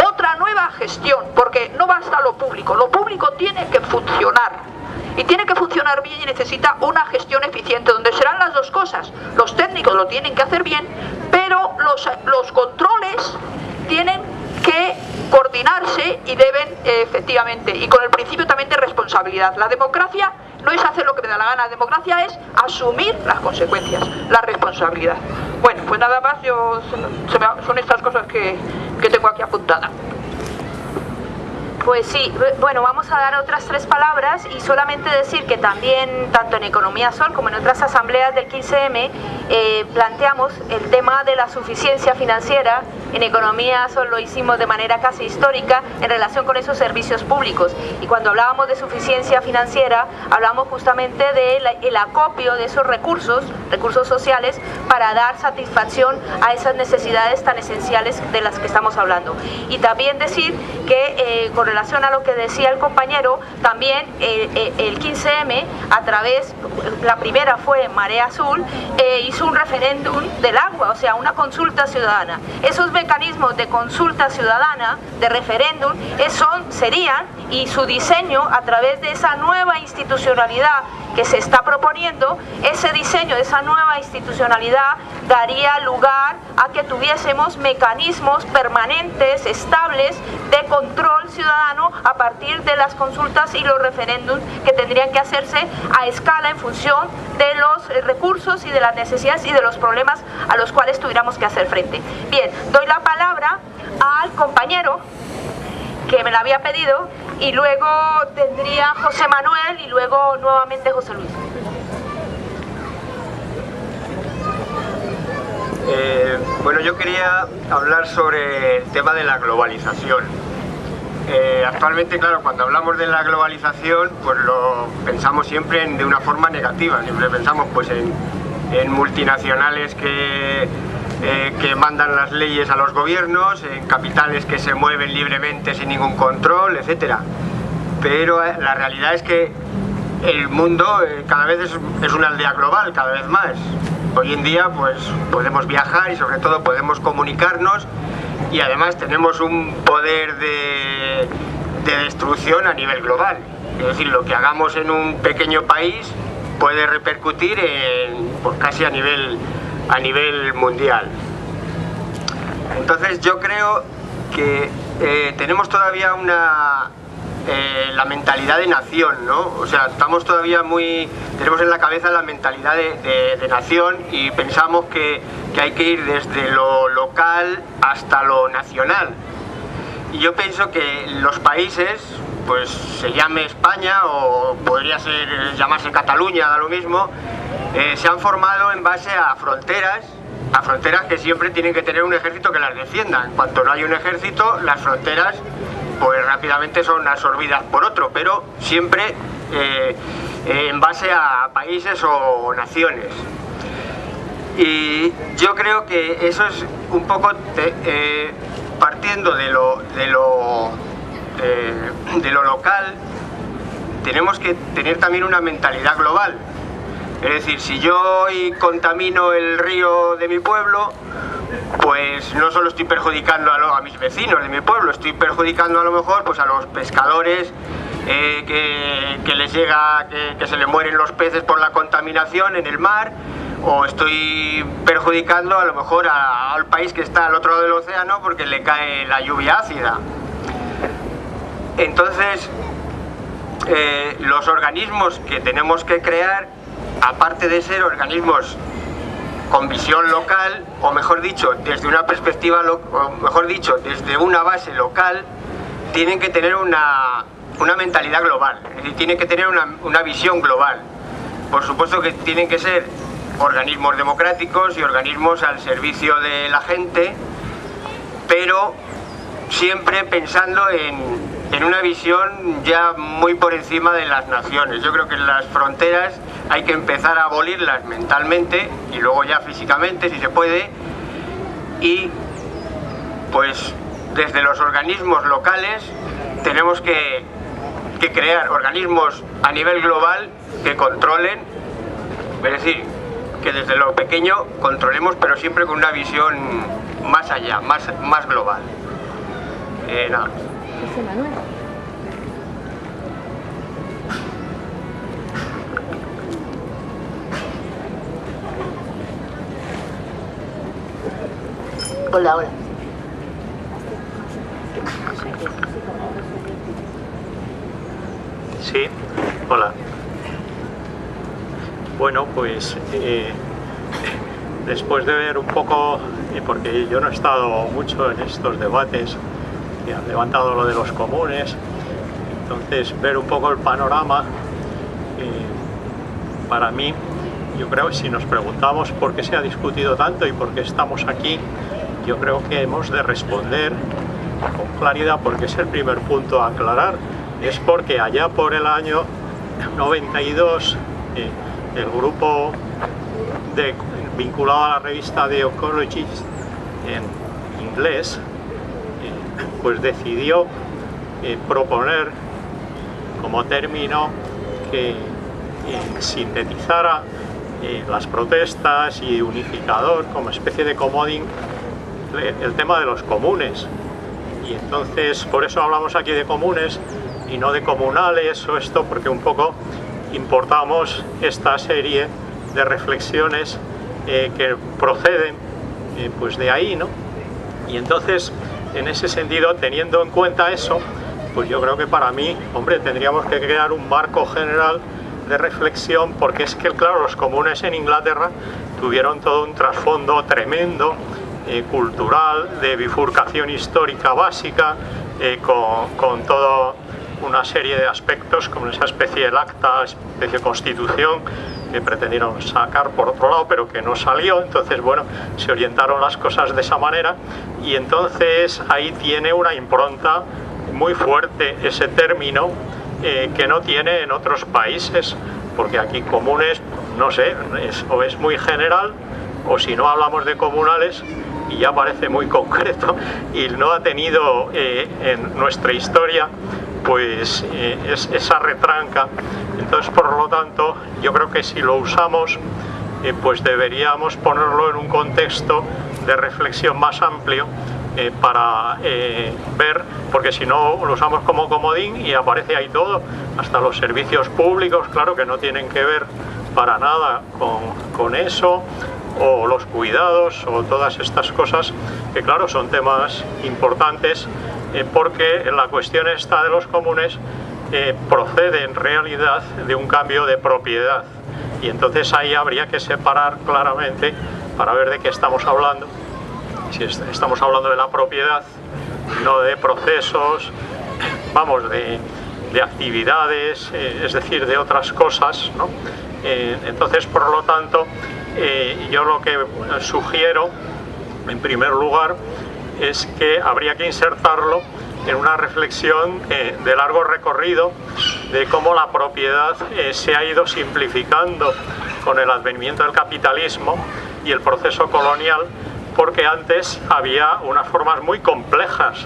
otra nueva gestión, porque no basta lo público tiene que funcionar. Y tiene que funcionar bien y necesita una gestión eficiente, donde serán las dos cosas. Los técnicos lo tienen que hacer bien, pero los controles tienen que coordinarse y deben efectivamente, y con el principio también de responsabilidad. La democracia no es hacer lo que me da la gana, la democracia es asumir las consecuencias, la responsabilidad. Bueno. Pues nada más, son estas cosas que tengo aquí apuntadas. Pues sí, bueno, vamos a dar otras 3 palabras y solamente decir que también, tanto en Economía Sol como en otras asambleas del 15M, planteamos el tema de la suficiencia financiera. En Economía Sol lo hicimos de manera casi histórica en relación con esos servicios públicos. Y cuando hablábamos de suficiencia financiera, hablamos justamente del acopio de esos recursos sociales para dar satisfacción a esas necesidades tan esenciales de las que estamos hablando. Y también decir que con relación a lo que decía el compañero, también el 15M, a través, la primera fue Marea Azul, hizo un referéndum del agua, o sea, una consulta ciudadana. Esos mecanismos de consulta ciudadana, de referéndum, serían, y su diseño a través de esa nueva institucionalidad que se está proponiendo, ese diseño de esa nueva institucionalidad daría lugar a que tuviésemos mecanismos permanentes, estables, de control ciudadano a partir de las consultas y los referéndums que tendrían que hacerse a escala en función de los recursos y de las necesidades y de los problemas a los cuales tuviéramos que hacer frente. Bien, doy la palabra al compañero que me la había pedido, y luego tendría José Manuel y luego nuevamente José Luis. Bueno, yo quería hablar sobre el tema de la globalización. Actualmente, claro, cuando hablamos de la globalización, pues lo pensamos siempre de una forma negativa. Siempre pensamos pues en multinacionales que mandan las leyes a los gobiernos, en capitales que se mueven libremente sin ningún control, etc. Pero la realidad es que el mundo cada vez es una aldea global, cada vez más. Hoy en día pues podemos viajar y sobre todo podemos comunicarnos, y además tenemos un poder de destrucción a nivel global. Es decir, lo que hagamos en un pequeño país puede repercutir pues casi a nivel mundial. Entonces yo creo que tenemos todavía la mentalidad de nación, ¿no? O sea, estamos todavía tenemos en la cabeza la mentalidad de nación, y pensamos que hay que ir desde lo local hasta lo nacional. Y yo pienso que los países, pues se llame España o podría llamarse Cataluña, da lo mismo, se han formado en base a fronteras que siempre tienen que tener un ejército que las defienda. En cuanto no hay un ejército, las fronteras pues rápidamente son absorbidas por otro, pero siempre en base a países o naciones. Y yo creo que eso es un poco partiendo de lo local. Tenemos que tener también una mentalidad global. Es decir, si yo hoy contamino el río de mi pueblo, pues no solo estoy perjudicando a mis vecinos de mi pueblo, estoy perjudicando a lo mejor pues a los pescadores que les llega, que se les mueren los peces por la contaminación en el mar, o estoy perjudicando a lo mejor al país que está al otro lado del océano porque le cae la lluvia ácida. Entonces, los organismos que tenemos que crear, aparte de ser organismos con visión local, o mejor dicho, desde una perspectiva, desde una base local, tienen que tener una mentalidad global, es decir, tienen que tener una visión global. Por supuesto que tienen que ser organismos democráticos y organismos al servicio de la gente, pero siempre pensando en una visión ya muy por encima de las naciones. Yo creo que las fronteras hay que empezar a abolirlas mentalmente y luego ya físicamente, si se puede, y pues desde los organismos locales tenemos que crear organismos a nivel global que controlen, es decir, que desde lo pequeño controlemos, pero siempre con una visión más allá, más global. Nada. José Manuel. Hola, hola. Sí, hola. Bueno, pues después de ver un poco, porque yo no he estado mucho en estos debates que han levantado lo de los comunes, entonces ver un poco el panorama, para mí, yo creo que si nos preguntamos por qué se ha discutido tanto y por qué estamos aquí, yo creo que hemos de responder con claridad, porque es el primer punto a aclarar. Es porque allá por el año 92 el grupo vinculado a la revista The Ecologist en inglés pues decidió proponer como término que sintetizara las protestas y unificador como especie de comodín el tema de los comunes. Y entonces por eso hablamos aquí de comunes y no de comunales o esto, porque un poco importamos esta serie de reflexiones que proceden pues de ahí, ¿no? Y entonces, en ese sentido, teniendo en cuenta eso, pues yo creo que para mí, hombre, tendríamos que crear un marco general de reflexión, porque es que, claro, los comunes en Inglaterra tuvieron todo un trasfondo tremendo, cultural, de bifurcación histórica básica, con toda una serie de aspectos, como esa especie del acta, especie de constitución, que pretendieron sacar por otro lado, pero que no salió. Entonces, bueno, se orientaron las cosas de esa manera, y entonces ahí tiene una impronta muy fuerte ese término, que no tiene en otros países, porque aquí comunes, no sé, o es muy general, o si no hablamos de comunales, y ya parece muy concreto, y no ha tenido en nuestra historia pues esa retranca. Entonces, por lo tanto, yo creo que si lo usamos, pues deberíamos ponerlo en un contexto de reflexión más amplio, para ver, porque si no lo usamos como comodín y aparece ahí todo, hasta los servicios públicos, claro, que no tienen que ver para nada con eso, o los cuidados, o todas estas cosas, que claro, son temas importantes, porque la cuestión esta de los comunes procede en realidad de un cambio de propiedad, y entonces ahí habría que separar claramente para ver de qué estamos hablando. Si estamos hablando de la propiedad, no de procesos, vamos, de actividades, es decir, de otras cosas, ¿no? Entonces, por lo tanto, yo lo que sugiero, en primer lugar, es que habría que insertarlo en una reflexión de largo recorrido de cómo la propiedad se ha ido simplificando con el advenimiento del capitalismo y el proceso colonial, porque antes había unas formas muy complejas,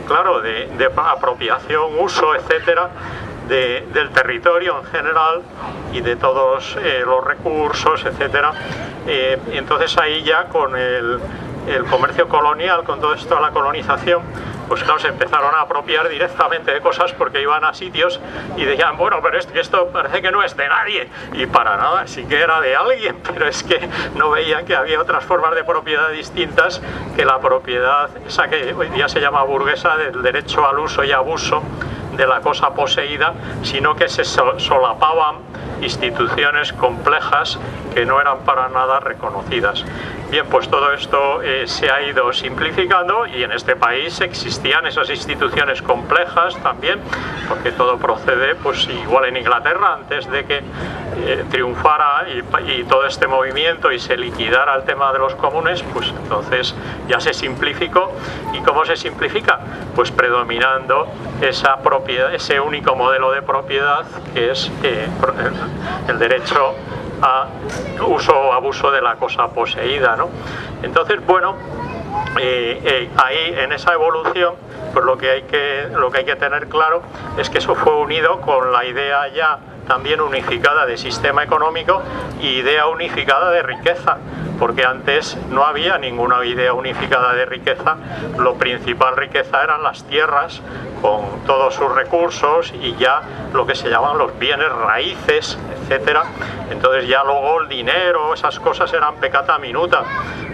claro, de apropiación, uso, etcétera, del territorio en general y de todos los recursos, etcétera. Entonces ahí ya con el comercio colonial, con todo esto de la colonización, pues claro, se empezaron a apropiar directamente de cosas, porque iban a sitios y decían, bueno, pero esto parece que no es de nadie, y para nada, sí que era de alguien, pero es que no veían que había otras formas de propiedad distintas que la propiedad, esa que hoy día se llama burguesa, del derecho al uso y abuso de la cosa poseída, sino que se solapaban instituciones complejas que no eran para nada reconocidas. Bien, pues todo esto se ha ido simplificando, y en este país existían esas instituciones complejas también, porque todo procede, pues igual en Inglaterra, antes de que triunfara y todo este movimiento y se liquidara el tema de los comunes, pues entonces ya se simplificó. ¿Y cómo se simplifica? Pues predominando esa propiedad, ese único modelo de propiedad, que es el derecho a uso o abuso de la cosa poseída, ¿no? Entonces, bueno, ahí en esa evolución, pues lo que hay que tener claro es que eso fue unido con la idea ya también unificada de sistema económico y idea unificada de riqueza, porque antes no había ninguna idea unificada de riqueza. Lo principal riqueza eran las tierras con todos sus recursos y ya lo que se llaman los bienes raíces, etcétera. Entonces ya luego el dinero, esas cosas eran peccata minuta.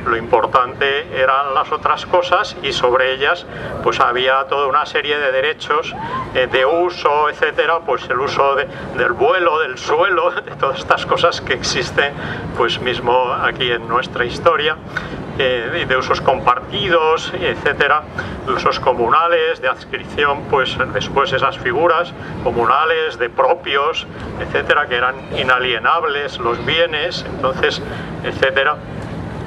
lo importante eran las otras cosas y sobre ellas pues había toda una serie de derechos de uso, etcétera, pues el uso del vuelo, del suelo, de todas estas cosas que existen pues mismo aquí en nuestra historia, de usos compartidos, etcétera, de usos comunales, de adscripción, pues después esas figuras comunales, de propios, etcétera, que eran inalienables los bienes, entonces, etcétera.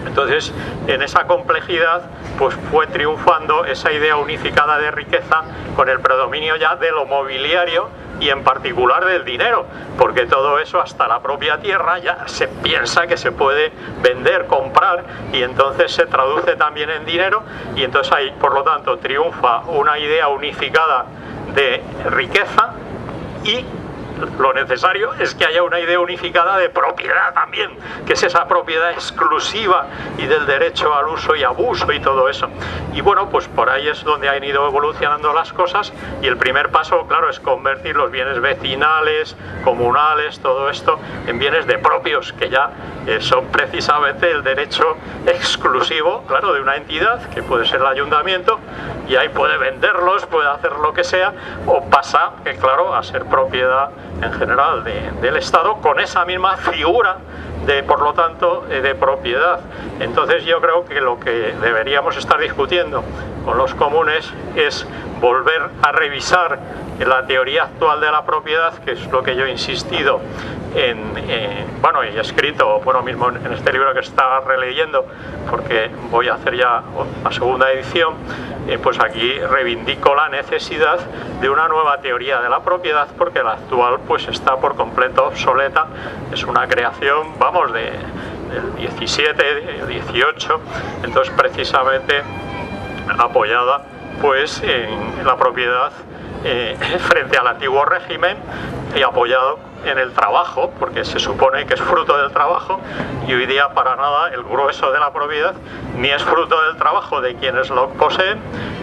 Entonces, en esa complejidad, pues fue triunfando esa idea unificada de riqueza con el predominio ya de lo mobiliario y en particular del dinero, porque todo eso, hasta la propia tierra, ya se piensa que se puede vender, comprar, y entonces se traduce también en dinero, y entonces ahí, por lo tanto, triunfa una idea unificada de riqueza, y lo necesario es que haya una idea unificada de propiedad también, que es esa propiedad exclusiva y del derecho al uso y abuso y todo eso. Y bueno, pues por ahí es donde han ido evolucionando las cosas, y el primer paso, claro, es convertir los bienes vecinales, comunales, todo esto, en bienes de propios, que ya son precisamente el derecho exclusivo, claro, de una entidad, que puede ser el ayuntamiento, y ahí puede venderlos, puede hacer lo que sea, o pasa, claro, a ser propiedad en general del Estado, con esa misma figura de, por lo tanto, de propiedad. Entonces yo creo que lo que deberíamos estar discutiendo con los comunes es volver a revisar la teoría actual de la propiedad, que es lo que yo he insistido bueno, y he escrito, bueno, mismo en este libro que está releyendo, porque voy a hacer ya la segunda edición, pues aquí reivindico la necesidad de una nueva teoría de la propiedad, porque la actual pues está por completo obsoleta, es una creación, vamos, del 17, 18, entonces precisamente apoyada pues en la propiedad frente al antiguo régimen, y apoyado en el trabajo, porque se supone que es fruto del trabajo, y hoy día para nada el grueso de la propiedad ni es fruto del trabajo de quienes lo poseen,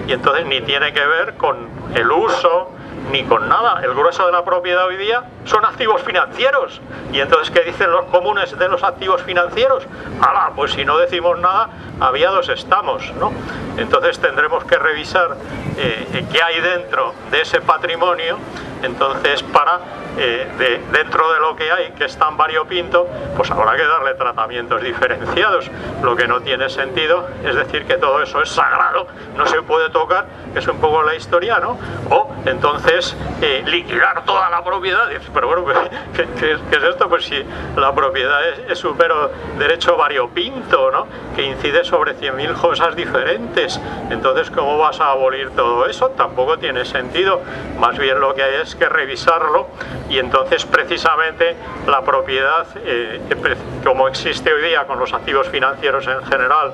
y entonces ni tiene que ver con el uso ni con nada. El grueso de la propiedad hoy día son activos financieros, y entonces ¿qué dicen los comunes de los activos financieros? ¡Hala! Pues si no decimos nada, aviados estamos, ¿no? Entonces tendremos que revisar qué hay dentro de ese patrimonio, entonces para dentro de lo que hay, que es tan variopinto, pues habrá que darle tratamientos diferenciados. Lo que no tiene sentido es decir que todo eso es sagrado, no se puede tocar, que es un poco la historia, ¿no? O entonces liquidar toda la propiedad. Pero bueno, ¿qué es esto? Pues si la propiedad es un mero derecho variopinto, ¿no? Que incide sobre 100.000 cosas diferentes. Entonces, ¿cómo vas a abolir todo eso? Tampoco tiene sentido. Más bien lo que hay es que revisarlo, y entonces precisamente la propiedad, como existe hoy día con los activos financieros en general,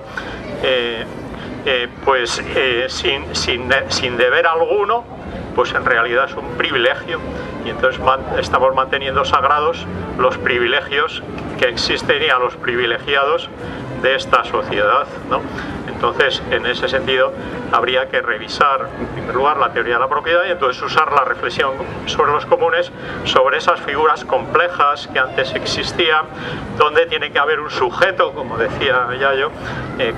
pues sin deber alguno, pues en realidad es un privilegio, y entonces estamos manteniendo sagrados los privilegios que existen y a los privilegiados de esta sociedad, ¿no? Entonces, en ese sentido, habría que revisar, en primer lugar, la teoría de la propiedad, y entonces usar la reflexión sobre los comunes, sobre esas figuras complejas que antes existían, donde tiene que haber un sujeto, como decía Yayo,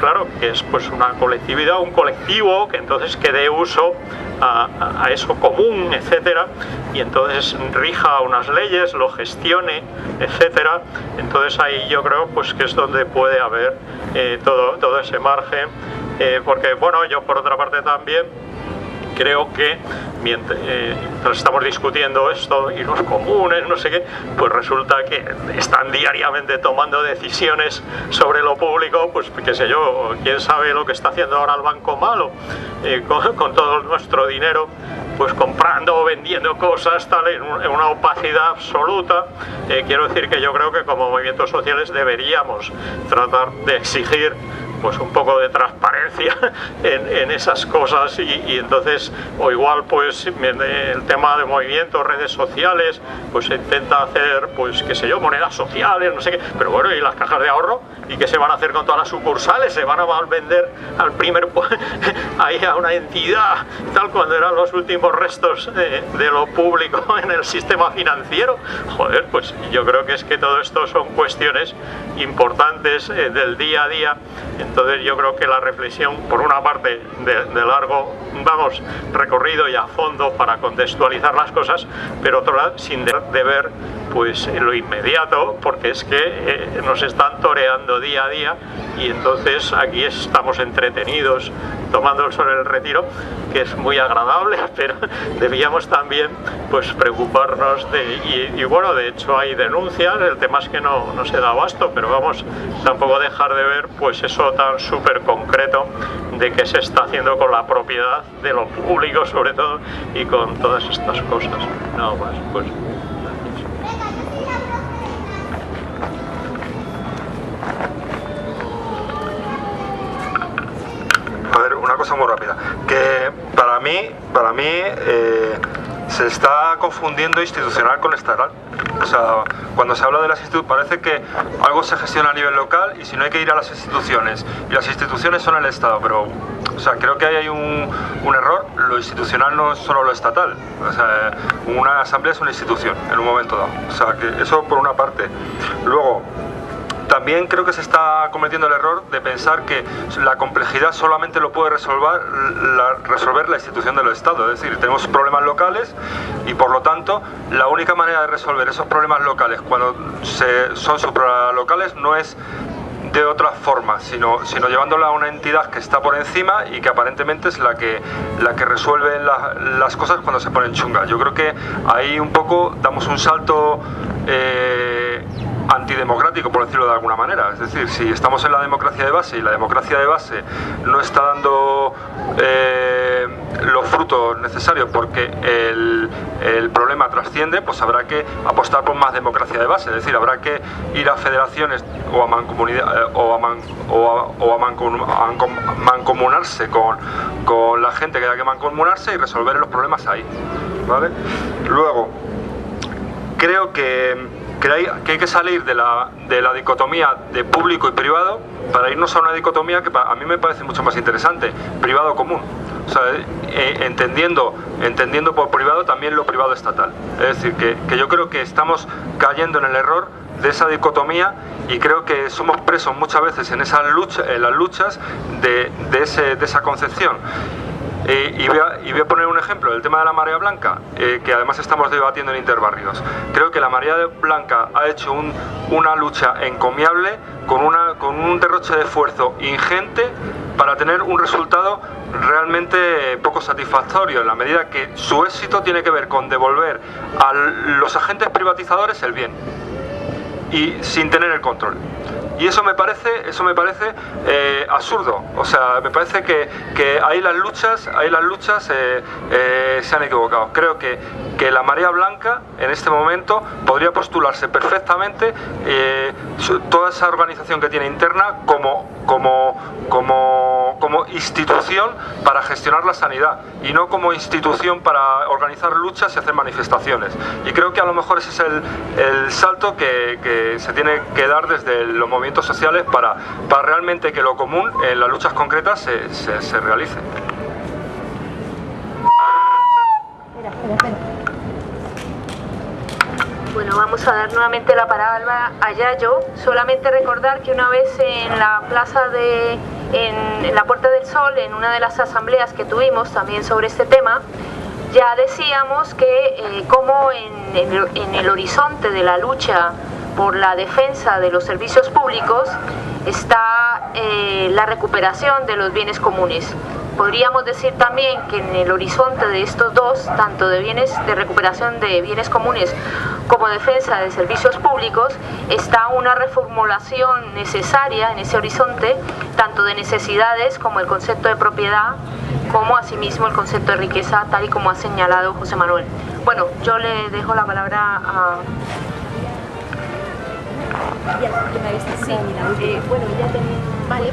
claro, que es pues una colectividad, un colectivo, que entonces que dé uso a eso común, etcétera, y entonces rija unas leyes, lo gestione, etcétera. Entonces ahí yo creo pues que es donde puede haber todo ese margen, porque bueno, yo por otra parte también creo que mientras estamos discutiendo esto y los comunes, no sé qué, pues resulta que están diariamente tomando decisiones sobre lo público, pues qué sé yo, quién sabe lo que está haciendo ahora el Banco Malo, con todo nuestro dinero, pues comprando o vendiendo cosas tal, en una opacidad absoluta. Quiero decir que yo creo que como movimientos sociales deberíamos tratar de exigir pues un poco de transparencia en esas cosas, y entonces, o igual pues el tema de movimientos, redes sociales, pues se intenta hacer, pues qué sé yo, monedas sociales, no sé qué, pero bueno, y las cajas de ahorro, ¿y qué se van a hacer con todas las sucursales? ¿Se van a vender al primer ahí a una entidad, tal, cuando eran los últimos restos de lo público en el sistema financiero? Joder, pues yo creo que es que todo esto son cuestiones importantes del día a día. Entonces yo creo que la reflexión, por una parte, de largo, vamos, recorrido y a fondo para contextualizar las cosas, pero otra sin de ver pues lo inmediato, porque es que nos están toreando día a día y entonces aquí estamos entretenidos tomando el sol en el Retiro, que es muy agradable, pero debíamos también pues preocuparnos y bueno, de hecho hay denuncias, el tema es que no se da abasto, pero vamos, tampoco dejar de ver pues eso tan súper concreto de qué se está haciendo con la propiedad de lo público sobre todo y con todas estas cosas. No más, pues. A ver, una cosa muy rápida, que para mí se está confundiendo institucional con estatal. O sea, cuando se habla de las instituciones, parece que algo se gestiona a nivel local y si no hay que ir a las instituciones, y las instituciones son el Estado, pero o sea, creo que ahí hay un error. Lo institucional no es solo lo estatal, o sea, una asamblea es una institución en un momento dado, o sea, que eso por una parte. Luego, también creo que se está cometiendo el error de pensar que la complejidad solamente lo puede resolver la institución del Estado. Es decir, tenemos problemas locales y por lo tanto la única manera de resolver esos problemas locales cuando son supralocales no es de otra forma, sino llevándola a una entidad que está por encima y que aparentemente es la que resuelve las cosas cuando se ponen chungas. Yo creo que ahí un poco damos un salto antidemocrático, por decirlo de alguna manera. Es decir, si estamos en la democracia de base y la democracia de base no está dando los frutos necesarios porque el problema trasciende, pues habrá que apostar por más democracia de base. Es decir, habrá que ir a federaciones o a mancomunidad o a mancomunarse con la gente que haya que mancomunarse y resolver los problemas ahí, ¿vale? Luego, creo que hay que salir de la dicotomía de público y privado para irnos a una dicotomía que a mí me parece mucho más interesante, privado-común. O sea, entendiendo por privado también lo privado estatal. Es decir, que yo creo que estamos cayendo en el error de esa dicotomía y creo que somos presos muchas veces en las luchas de esa concepción. Y voy a poner un ejemplo, el tema de la marea blanca, que además estamos debatiendo en Interbarrios. Creo que la marea blanca ha hecho una lucha encomiable con un derroche de esfuerzo ingente para tener un resultado realmente poco satisfactorio, en la medida que su éxito tiene que ver con devolver a los agentes privatizadores el bien y sin tener el control. Y eso me parece absurdo. O sea, me parece que ahí las luchas se han equivocado. Creo que la marea blanca en este momento podría postularse perfectamente toda esa organización que tiene interna como institución para gestionar la sanidad y no como institución para organizar luchas y hacer manifestaciones. Y creo que a lo mejor ese es el salto que se tiene que dar desde los movimientos sociales para realmente que lo común en las luchas concretas se realice. Bueno, vamos a dar nuevamente la palabra a Yayo. Solamente recordar que una vez en la plaza en la Puerta del Sol, en una de las asambleas que tuvimos también sobre este tema, ya decíamos que como en el horizonte de la lucha por la defensa de los servicios públicos está la recuperación de los bienes comunes. Podríamos decir también que en el horizonte de estos dos, tanto de recuperación de bienes comunes como defensa de servicios públicos, está una reformulación necesaria en ese horizonte, tanto de necesidades como el concepto de propiedad, como asimismo el concepto de riqueza, tal y como ha señalado José Manuel. Bueno, yo le dejo la palabra a... Sí, bueno, ya tenemos... Vale,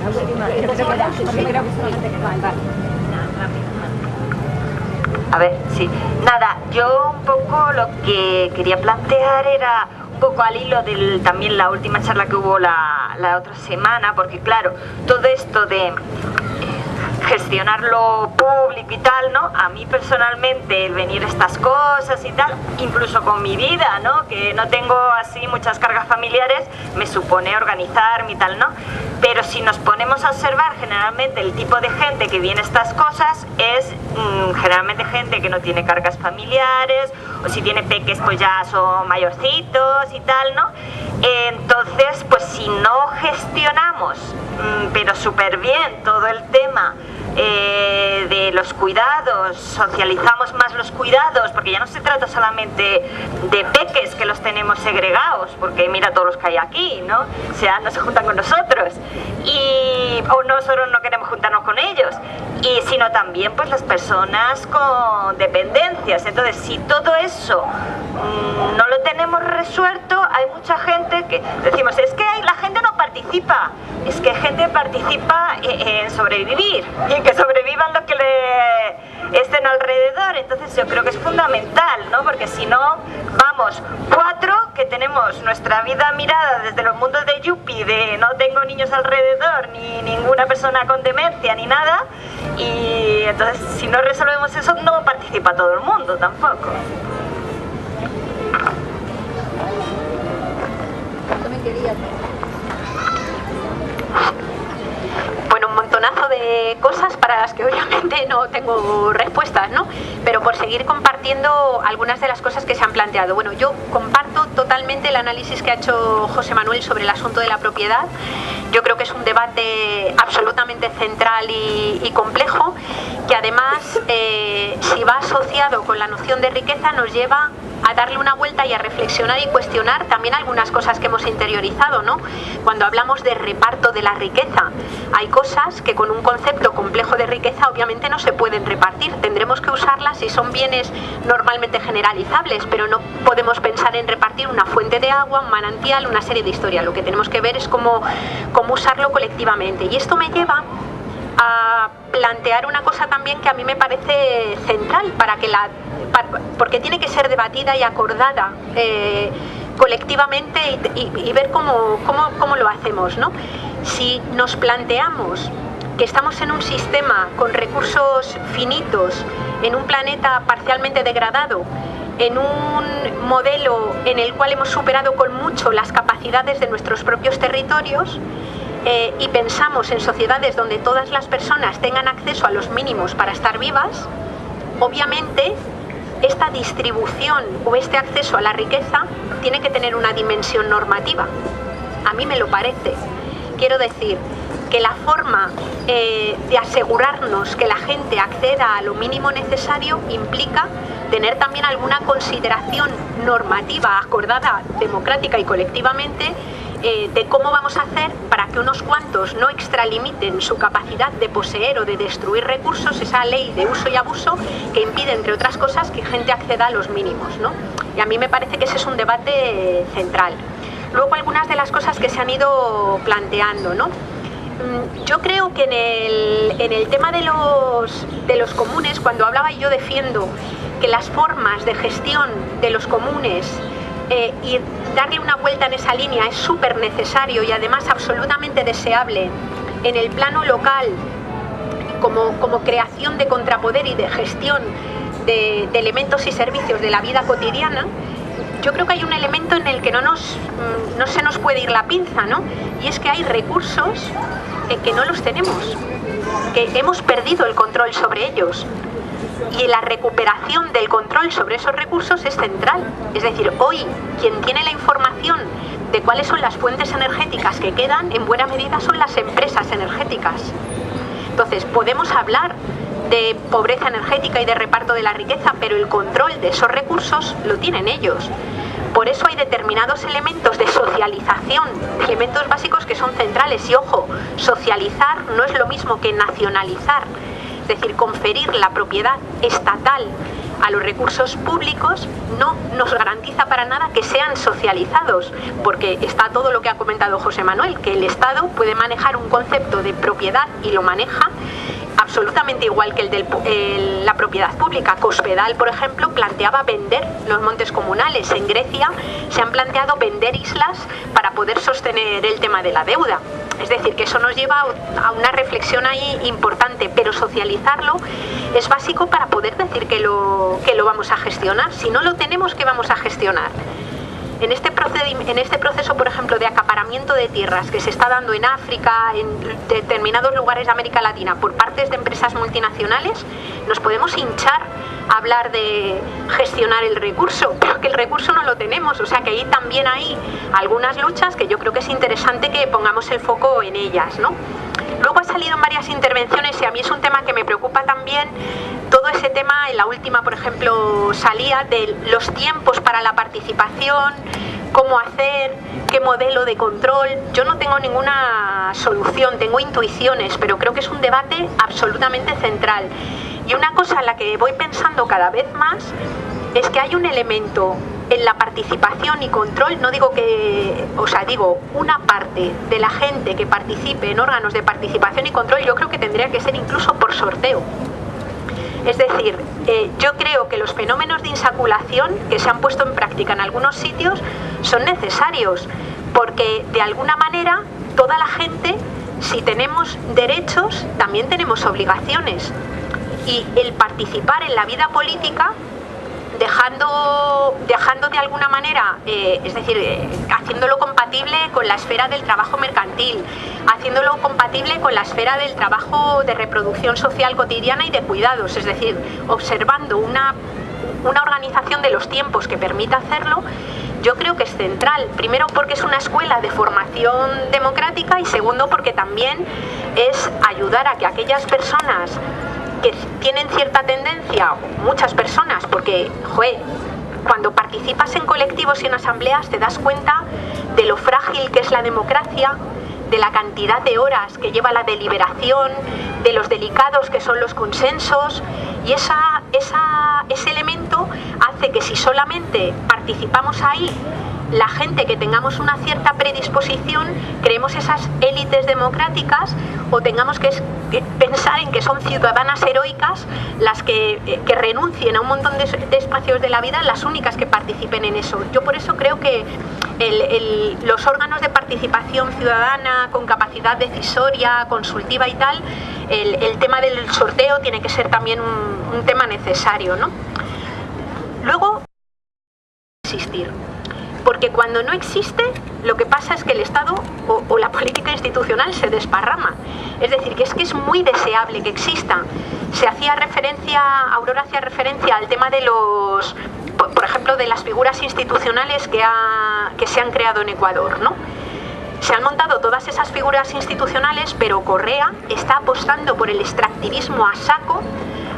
A ver, sí. Nada, yo un poco lo que quería plantear era un poco al hilo de también la última charla que hubo la otra semana, porque claro, todo esto de gestionar lo público y tal, ¿no? A mí personalmente el venir estas cosas y tal, incluso con mi vida, ¿no? Que no tengo así muchas cargas familiares, me supone organizarme y tal, ¿no? Pero si nos ponemos a observar, generalmente el tipo de gente que viene a estas cosas es generalmente gente que no tiene cargas familiares, o si tiene peques pues ya son mayorcitos y tal, ¿no? Entonces, pues si no gestionamos, pero súper bien todo el tema de los cuidados, socializamos más los cuidados, porque ya no se trata solamente de peques que los tenemos segregados, porque mira todos los que hay aquí, ¿no? O sea, no se juntan con nosotros, o nosotros no queremos juntarnos con ellos, sino también pues las personas con dependencias. Entonces, si todo eso no lo tenemos resuelto, hay mucha gente que decimos, es que la gente no participa, es que gente participa en sobrevivir, y que sobrevivan los que le estén alrededor. Entonces yo creo que es fundamental, ¿no? Porque si no, vamos, 4 que tenemos nuestra vida mirada desde los mundos de yuppie, de no tengo niños alrededor, ni ninguna persona con demencia, ni nada, y entonces si no resolvemos eso, no participa todo el mundo tampoco. Bueno, un montonazo de cosas para las que obviamente no tengo respuestas, ¿no? Pero por seguir compartiendo algunas de las cosas que se han planteado. Bueno, yo comparto totalmente el análisis que ha hecho José Manuel sobre el asunto de la propiedad. Yo creo que es un debate absolutamente central y complejo, que además, si va asociado con la noción de riqueza, nos lleva a darle una vuelta y a reflexionar y cuestionar también algunas cosas que hemos interiorizado, ¿no? Cuando hablamos de reparto de la riqueza, hay cosas que con un concepto complejo de riqueza obviamente no se pueden repartir. Tendremos que usarlas si son bienes normalmente generalizables, pero no podemos pensar en repartir una fuente de agua, un manantial, una serie de historias. Lo que tenemos que ver es cómo usarlo colectivamente. Y esto me lleva a plantear una cosa también que a mí me parece central porque tiene que ser debatida y acordada colectivamente y ver cómo lo hacemos, ¿no? Si nos planteamos que estamos en un sistema con recursos finitos, en un planeta parcialmente degradado, en un modelo en el cual hemos superado con mucho las capacidades de nuestros propios territorios, y pensamos en sociedades donde todas las personas tengan acceso a los mínimos para estar vivas, obviamente esta distribución o este acceso a la riqueza tiene que tener una dimensión normativa. A mí me lo parece. Quiero decir que la forma de asegurarnos que la gente acceda a lo mínimo necesario implica tener también alguna consideración normativa acordada democrática y colectivamente de cómo vamos a hacer para que unos cuantos no extralimiten su capacidad de poseer o de destruir recursos, esa ley de uso y abuso que impide, entre otras cosas, que gente acceda a los mínimos, ¿no? Y a mí me parece que ese es un debate central. Luego algunas de las cosas que se han ido planteando, ¿no? Yo creo que en el tema de los comunes, cuando hablaba y yo defiendo que las formas de gestión de los comunes y darle una vuelta en esa línea es súper necesario y además absolutamente deseable en el plano local como creación de contrapoder y de gestión de elementos y servicios de la vida cotidiana. Yo creo que hay un elemento en el que no se nos puede ir la pinza, ¿no? Y es que hay recursos que no los tenemos, que hemos perdido el control sobre ellos. Y la recuperación del control sobre esos recursos es central. Es decir, hoy quien tiene la información de cuáles son las fuentes energéticas que quedan, en buena medida son las empresas energéticas. Entonces, podemos hablar de pobreza energética y de reparto de la riqueza, pero el control de esos recursos lo tienen ellos. Por eso hay determinados elementos de socialización, elementos básicos que son centrales. Y ojo, socializar no es lo mismo que nacionalizar. Es decir, conferir la propiedad estatal a los recursos públicos no nos garantiza para nada que sean socializados, porque está todo lo que ha comentado José Manuel, que el Estado puede manejar un concepto de propiedad y lo maneja absolutamente igual que el de la propiedad pública. Cospedal, por ejemplo, planteaba vender los montes comunales. En Grecia se han planteado vender islas para poder sostener el tema de la deuda. Es decir, que eso nos lleva a una reflexión ahí importante, pero socializarlo es básico para poder decir que lo vamos a gestionar. Si no lo tenemos, ¿qué vamos a gestionar? en este proceso, por ejemplo, de acaparamiento de tierras que se está dando en África, en determinados lugares de América Latina, por partes de empresas multinacionales, nos podemos hinchar a hablar de gestionar el recurso, pero que el recurso no lo tenemos, o sea que ahí también hay algunas luchas que yo creo que es interesante que pongamos el foco en ellas, ¿no? Luego ha salido en varias intervenciones y a mí es un tema que me preocupa también, todo ese tema, en la última, por ejemplo, salía de los tiempos para la participación, cómo hacer, qué modelo de control. Yo no tengo ninguna solución, tengo intuiciones, pero creo que es un debate absolutamente central. Y una cosa en la que voy pensando cada vez más es que hay un elemento en la participación y control, no digo que, o sea, digo, una parte de la gente que participe en órganos de participación y control, yo creo que tendría que ser incluso por sorteo. Es decir, yo creo que los fenómenos de insaculación que se han puesto en práctica en algunos sitios son necesarios, porque de alguna manera toda la gente, si tenemos derechos, también tenemos obligaciones. Y el participar en la vida política, dejando de alguna manera, es decir, haciéndolo compatible con la esfera del trabajo mercantil, haciéndolo compatible con la esfera del trabajo de reproducción social cotidiana y de cuidados, es decir, observando una organización de los tiempos que permita hacerlo, yo creo que es central. Primero porque es una escuela de formación democrática y segundo porque también es ayudar a que aquellas personas que tienen cierta tendencia, muchas personas, porque, joder, cuando participas en colectivos y en asambleas te das cuenta de lo frágil que es la democracia, de la cantidad de horas que lleva la deliberación, de los delicados que son los consensos, y ese elemento hace que si solamente participamos ahí la gente que tengamos una cierta predisposición, creemos esas élites democráticas o tengamos que pensar en que son ciudadanas heroicas las que renuncien a un montón de espacios de la vida, las únicas que participen en eso. Yo por eso creo que los órganos de participación ciudadana con capacidad decisoria, consultiva y tal, el tema del sorteo tiene que ser también un tema necesario, ¿no? Luego, existir. Porque cuando no existe, lo que pasa es que el Estado o la política institucional se desparrama. Es decir, que es muy deseable que exista. Aurora hacía referencia al tema de los, por ejemplo, de las figuras institucionales que se han creado en Ecuador, ¿no? Se han montado todas esas figuras institucionales, pero Correa está apostando por el extractivismo a saco,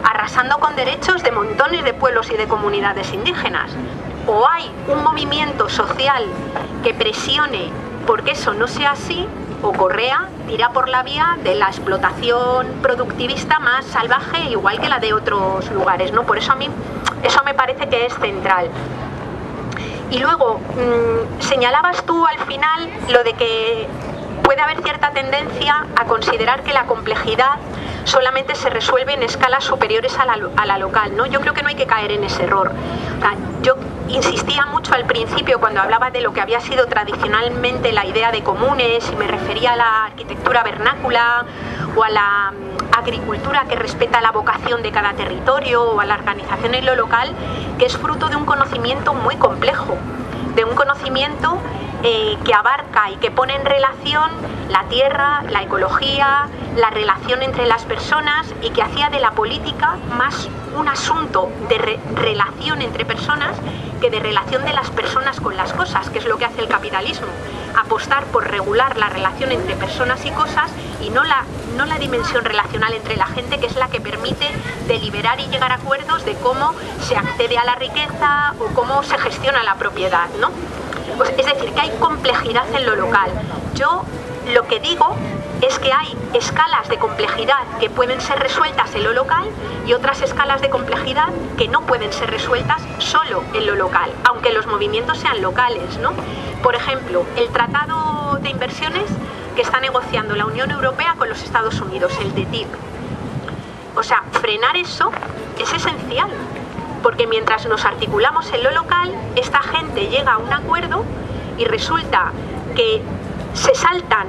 arrasando con derechos de montones de pueblos y de comunidades indígenas. O hay un movimiento social que presione porque eso no sea así, o Correa tira por la vía de la explotación productivista más salvaje, igual que la de otros lugares, ¿no? Por eso a mí eso me parece que es central. Y luego, señalabas tú al final lo de que puede haber cierta tendencia a considerar que la complejidad solamente se resuelve en escalas superiores a la local, ¿no? Yo creo que no hay que caer en ese error. O sea, yo insistía mucho al principio cuando hablaba de lo que había sido tradicionalmente la idea de comunes y me refería a la arquitectura vernácula o a la agricultura que respeta la vocación de cada territorio o a la organización en lo local, que es fruto de un conocimiento muy complejo, de un conocimiento que abarca y que pone en relación la tierra, la ecología, la relación entre las personas y que hacía de la política más un asunto de relación entre personas que de relación de las personas con las cosas, que es lo que hace el capitalismo, apostar por regular la relación entre personas y cosas y no la dimensión relacional entre la gente, que es la que permite deliberar y llegar a acuerdos de cómo se accede a la riqueza o cómo se gestiona la propiedad, ¿no? Pues es decir, que hay complejidad en lo local. Yo lo que digo es que hay escalas de complejidad que pueden ser resueltas en lo local y otras escalas de complejidad que no pueden ser resueltas solo en lo local, aunque los movimientos sean locales, ¿no? Por ejemplo, el tratado de inversiones que está negociando la Unión Europea con los Estados Unidos, el TTIP. O sea, frenar eso es esencial, porque mientras nos articulamos en lo local, esta gente llega a un acuerdo y resulta que se saltan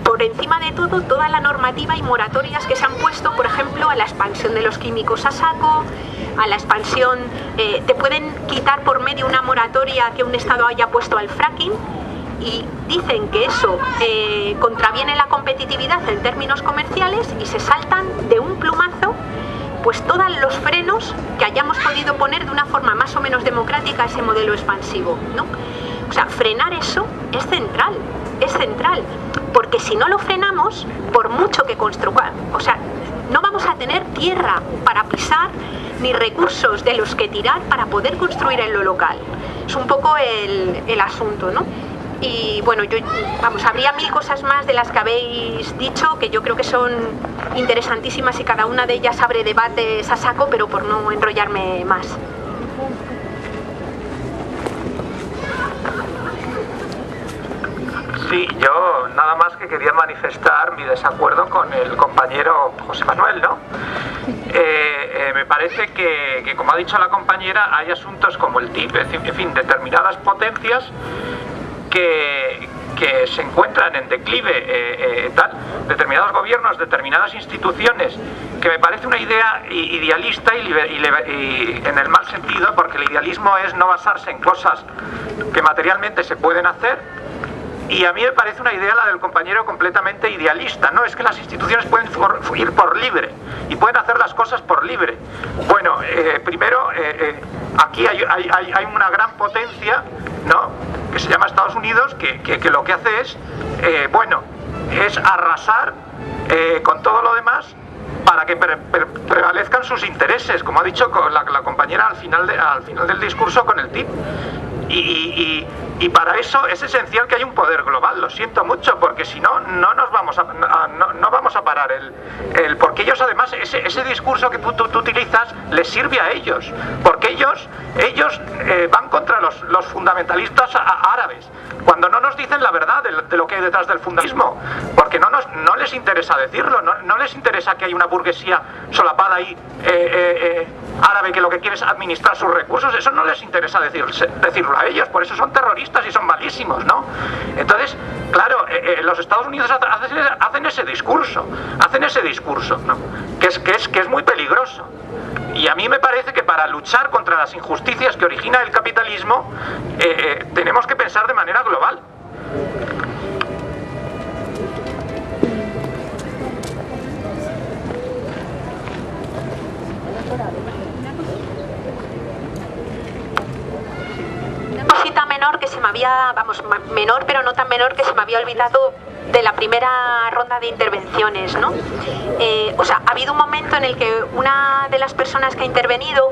por encima de todo, toda la normativa y moratorias que se han puesto, por ejemplo, a la expansión de los químicos a saco, a la expansión, te pueden quitar por medio una moratoria que un Estado haya puesto al fracking, y dicen que eso contraviene la competitividad en términos comerciales, y se saltan de un plumazo pues todos los frenos que hayamos podido poner de una forma más o menos democrática a ese modelo expansivo, ¿no? O sea, frenar eso es central, porque si no lo frenamos, por mucho que construyamos, o sea, no vamos a tener tierra para pisar ni recursos de los que tirar para poder construir en lo local. Es un poco el asunto, ¿no? Y bueno, habría mil cosas más de las que habéis dicho que yo creo que son interesantísimas, y cada una de ellas abre debates a saco, pero por no enrollarme más. Sí, yo nada más que quería manifestar mi desacuerdo con el compañero José Manuel, ¿no? Me parece que, como ha dicho la compañera, hay asuntos como el TIP, en fin, determinadas potencias que se encuentran en declive, determinados gobiernos, determinadas instituciones, que me parece una idea idealista y en el mal sentido, porque el idealismo es no basarse en cosas que materialmente se pueden hacer. Y a mí me parece una idea, la del compañero, completamente idealista. No, es que las instituciones pueden ir por libre y pueden hacer las cosas por libre. Bueno, primero, aquí hay una gran potencia, ¿no?, que se llama Estados Unidos, que lo que hace es, es arrasar con todo lo demás para que prevalezcan sus intereses, como ha dicho la compañera al final del discurso con el TIP. Y para eso es esencial que haya un poder global, lo siento mucho, porque si no, no vamos a parar porque ellos además, ese discurso que tú utilizas les sirve a ellos, porque ellos van contra los fundamentalistas árabes, cuando no nos dicen la verdad de lo que hay detrás del fundamentalismo, porque no les interesa decirlo, no les interesa que hay una burguesía solapada ahí, árabe, que lo que quiere es administrar sus recursos. Eso no les interesa decirlo a ellos, por eso son terroristas y son malísimos, ¿no? Entonces, claro, los Estados Unidos hacen ese discurso, ¿no?, que es muy peligroso. Y a mí me parece que para luchar contra las injusticias que origina el capitalismo tenemos que pensar de manera global. Una cosita menor que se me había, menor pero no tan menor, que se me había olvidado de la primera ronda de intervenciones, ¿no? Ha habido un momento en el que una de las personas que ha intervenido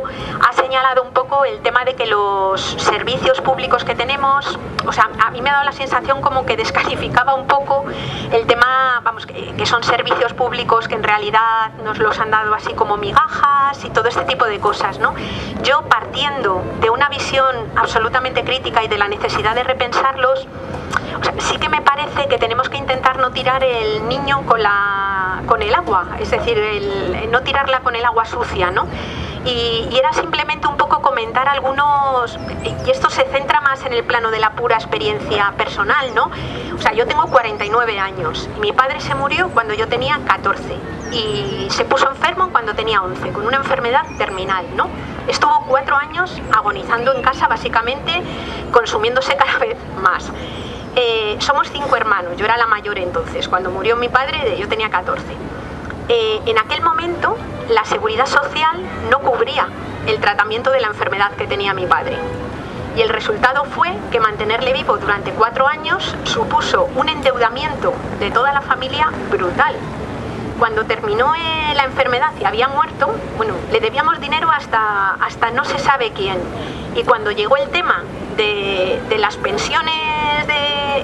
ha señalado un poco el tema de que los servicios públicos que tenemos, a mí me ha dado la sensación como que descalificaba un poco el tema, que son servicios públicos que en realidad nos los han dado así como migajas y todo este tipo de cosas, ¿no? Yo, partiendo de una visión absolutamente crítica y de la necesidad de repensarlos, sí que me parece que tenemos que intentar no tirar el niño con el agua, es decir, no tirarla con el agua sucia, ¿no? Y era simplemente un poco comentar algunos, y esto se centra más en el plano de la pura experiencia personal, ¿no? Yo tengo 49 años y mi padre se murió cuando yo tenía 14 y se puso enfermo cuando tenía 11, con una enfermedad terminal, ¿no? Estuvo 4 años agonizando en casa, básicamente consumiéndose cada vez más. Somos 5 hermanos, yo era la mayor entonces. Cuando murió mi padre yo tenía 14. En aquel momento la seguridad social no cubría el tratamiento de la enfermedad que tenía mi padre, y el resultado fue que mantenerle vivo durante 4 años supuso un endeudamiento de toda la familia brutal. Cuando terminó la enfermedad y había muerto, le debíamos dinero hasta no se sabe quién. Y cuando llegó el tema de las pensiones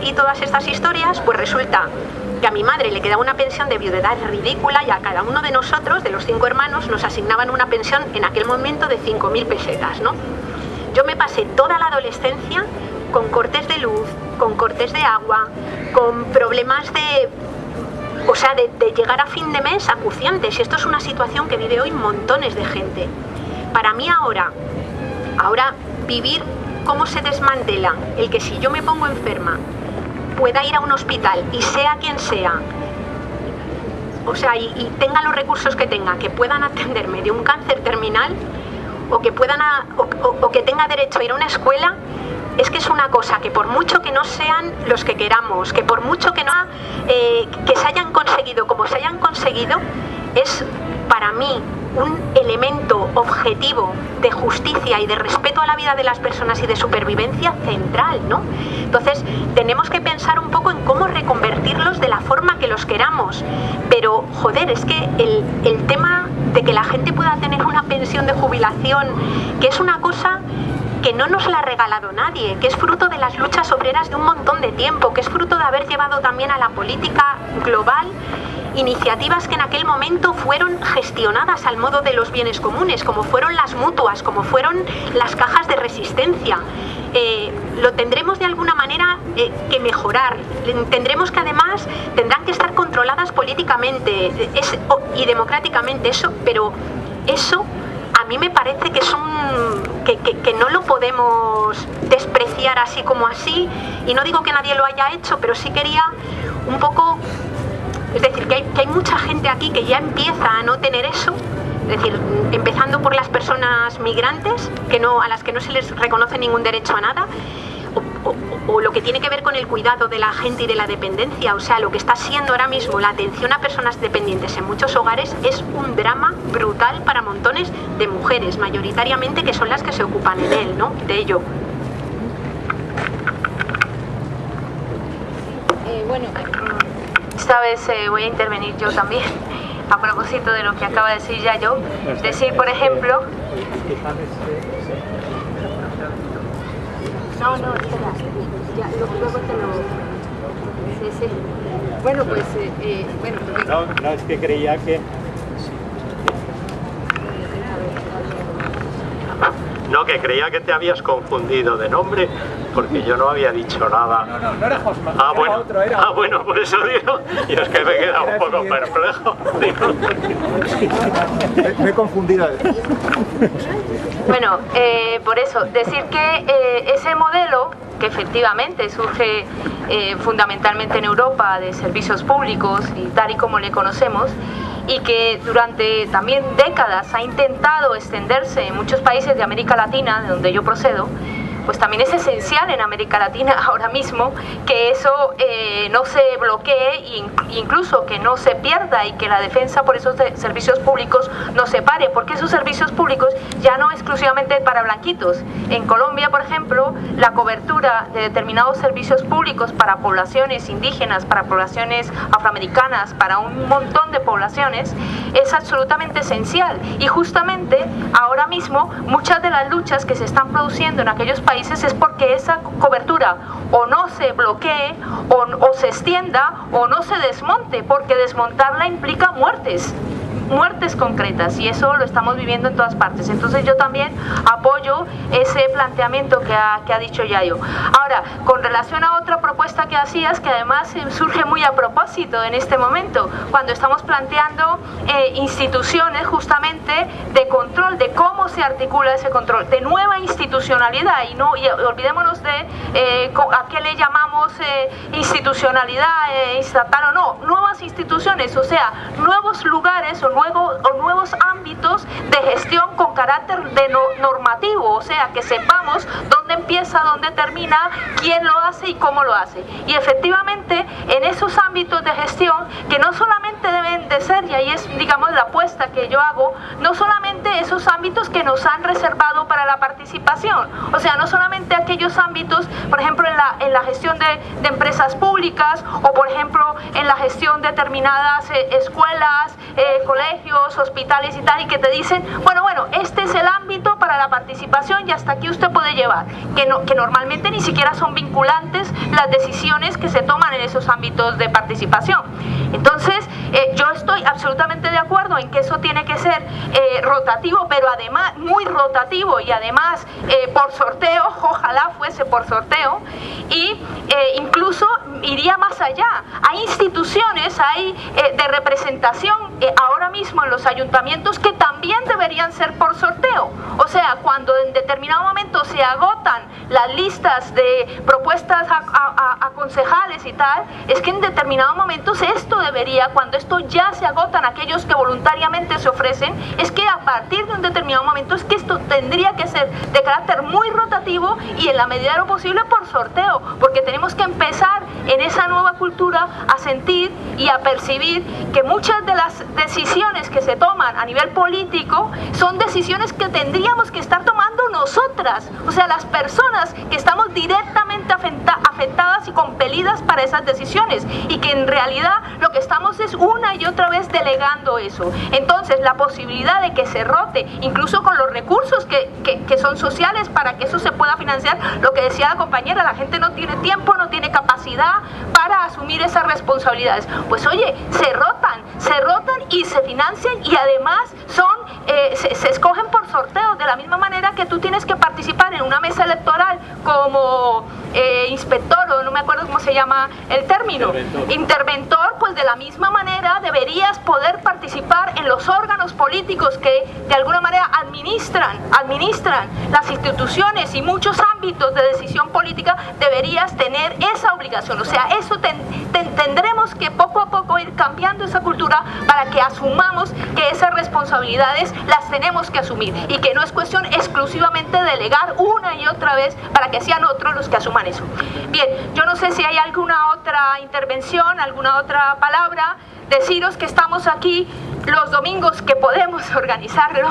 y todas estas historias, pues resulta que a mi madre le quedaba una pensión de viudedad ridícula, y a cada uno de nosotros, de los 5 hermanos, nos asignaban una pensión en aquel momento de 5.000 pesetas, ¿no? Yo me pasé toda la adolescencia con cortes de luz, con cortes de agua, con problemas de llegar a fin de mes acuciantes, y esto es una situación que vive hoy montones de gente. Para mí ahora vivir cómo se desmantela el que si yo me pongo enferma pueda ir a un hospital y sea quien sea, o sea, y tenga los recursos que tenga, que puedan atenderme de un cáncer terminal, o que puedan o que tenga derecho a ir a una escuela, es que es una cosa que por mucho que no sean los que queramos, que por mucho que no que se hayan conseguido como se hayan conseguido, es para mí un elemento objetivo de justicia y de respeto a la vida de las personas y de supervivencia central, ¿no? Entonces tenemos que pensar un poco en cómo reconvertirlos de la forma que los queramos, pero joder, es que el tema de que la gente pueda tener una pensión de jubilación, que es una cosa que no nos la ha regalado nadie, que es fruto de las luchas obreras de un montón de tiempo, que es fruto de haber llevado también a la política global iniciativas que en aquel momento fueron gestionadas al modo de los bienes comunes, como fueron las mutuas, como fueron las cajas de resistencia. Lo tendremos de alguna manera que mejorar, tendremos que además, tendrán que estar controladas políticamente y democráticamente, pero eso a mí me parece que es que no lo podemos despreciar así como así, y no digo que nadie lo haya hecho, pero sí quería un poco, es decir, que hay mucha gente aquí que ya empieza a no tener eso, es decir, empezando por las personas migrantes, a las que no se les reconoce ningún derecho a nada, o lo que tiene que ver con el cuidado de la gente y de la dependencia. O sea, lo que está siendo ahora mismo la atención a personas dependientes en muchos hogares es un drama brutal para montones de mujeres, mayoritariamente, que son las que se ocupan en él, ¿no? De ello. Bueno, esta vez voy a intervenir yo también, a propósito de lo que acaba de decir Yayo. Decir, por ejemplo... No, espera, ya, luego te lo... Sí. Bueno, pues... No, es que creía que... No, que creía que te habías confundido de nombre, porque yo no había dicho nada. No era Josman. Bueno, por eso digo. Y es que me he quedado un poco perplejo. Me he confundido. Bueno, por eso, decir que ese modelo, que efectivamente surge fundamentalmente en Europa, de servicios públicos y tal y como le conocemos, y que durante también décadas ha intentado extenderse en muchos países de América Latina, de donde yo procedo, pues también es esencial en América Latina ahora mismo que eso no se bloquee e incluso que no se pierda, y que la defensa por esos servicios públicos no se pare, porque esos servicios públicos ya no exclusivamente para blanquitos. En Colombia, por ejemplo, la cobertura de determinados servicios públicos para poblaciones indígenas, para poblaciones afroamericanas, para un montón de poblaciones, es absolutamente esencial. Y justamente ahora mismo muchas de las luchas que se están produciendo en aquellos países es porque esa cobertura o no se bloquee o se extienda o no se desmonte, porque desmontarla implica muertes concretas, y eso lo estamos viviendo en todas partes. Entonces yo también apoyo ese planteamiento que ha dicho Yayo. Ahora, con relación a otra propuesta que hacías, que además surge muy a propósito en este momento, cuando estamos planteando instituciones justamente de control, de cómo se articula ese control, de nueva institucionalidad, y olvidémonos de a qué le llamamos institucionalidad estatal o no, nuevas instituciones, o sea, nuevos lugares o nuevos ámbitos de gestión con carácter normativo, o sea, que sepamos dónde empieza, dónde termina, quién lo hace y cómo lo hace. Y efectivamente, en esos ámbitos de gestión, que no solamente deben de ser, y ahí es, digamos, la apuesta que yo hago, no solamente esos ámbitos que nos han reservado para la participación, o sea, no solamente aquellos ámbitos, por ejemplo, en la gestión de empresas públicas, o por ejemplo, en la gestión de determinadas escuelas, colegios, hospitales y tal, y que te dicen, bueno, este es el ámbito para la participación y hasta aquí usted puede llevar, que normalmente ni siquiera son vinculantes las decisiones que se toman en esos ámbitos de participación. Entonces, yo estoy absolutamente de acuerdo en que eso tiene que ser rotativo, pero además muy rotativo, y además por sorteo, ojalá fuese por sorteo, y incluso iría más allá. Hay instituciones, de representación ahora mismo en los ayuntamientos que también deberían ser por sorteo. O sea, cuando en determinado momento se agotan las listas de propuestas a concejales y tal, es que en determinados momentos esto debería, cuando esto ya se agotan aquellos que voluntariamente se ofrecen, es que a partir de un determinado momento es que esto tendría que ser de carácter muy rotativo y en la medida de lo posible por sorteo, porque tenemos que empezar en esa nueva cultura a sentir y a percibir que muchas de las decisiones que se toman a nivel político son decisiones que tendríamos que estar tomando nosotras, o sea, las personas que estamos directamente afectadas y compelidas para esas decisiones, y que en realidad lo que estamos es una y otra vez delegando eso. Entonces la posibilidad de que se rote, incluso con los recursos que son sociales para que eso se pueda financiar, lo que decía la compañera, la gente no tiene tiempo, no tiene capacidad para asumir esas responsabilidades. Pues oye, se rotan y se financian, y además se escogen por sorteo, de la misma manera que tú tienes que participar en una mesa electoral como inspector, o no me acuerdo cómo se llama el término, interventor, pues de la misma manera deberías poder participar en los órganos políticos que de alguna manera administran las instituciones y muchos ámbitos de decisión política. Deberías tener esa obligación, o sea, eso tendremos que poco a poco ir cambiando esa cultura para que asumamos que esas responsabilidades las tenemos que asumir y que no es cuestión exclusivamente de delegar una y otra vez para que sean otros los que asuman eso. Bien, yo no sé si hay alguna otra intervención, alguna otra palabra. Deciros que estamos aquí los domingos que podemos organizarlo,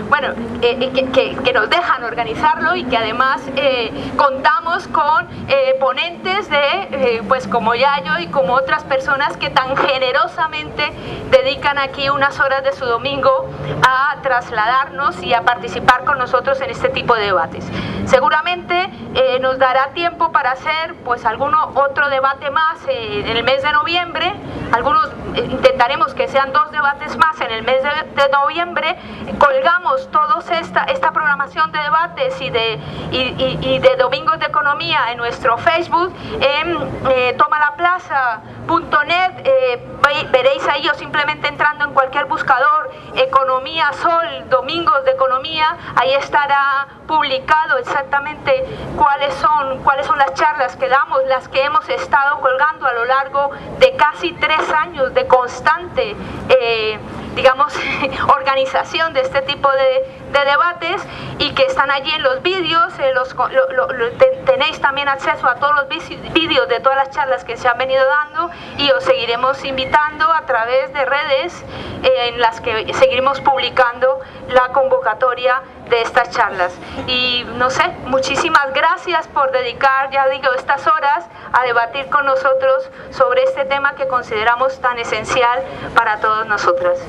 bueno, que nos dejan organizarlo, y que además contamos con ponentes de, pues como Yayo y como otras personas que tan generosamente dedican aquí unas horas de su domingo a trasladarnos y a participar con nosotros en este tipo de debates. Seguramente nos dará tiempo para hacer pues alguno otro debate más en el mes de noviembre. Algunos intentaremos que sean 2 debates más en el mes de noviembre. Colgamos todos esta programación de debates y de domingos de economía en nuestro Facebook, en tomalaplaza.net. Veréis ahí, o simplemente entrando en cualquier buscador, Economía Sol, Domingos de Economía, ahí estará publicado exactamente cuáles son las charlas que damos, las que hemos estado colgando a lo largo de casi 3 años de constante digamos, organización de este tipo de debates, y que están allí en los vídeos. Tenéis también acceso a todos los vídeos de todas las charlas que se han venido dando, y os seguiremos invitando a través de redes en las que seguiremos publicando la convocatoria de estas charlas. Y no sé, muchísimas gracias por dedicar, ya digo, estas horas a debatir con nosotros sobre este tema que consideramos tan esencial para todos nosotras.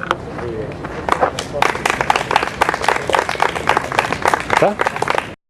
¿Está?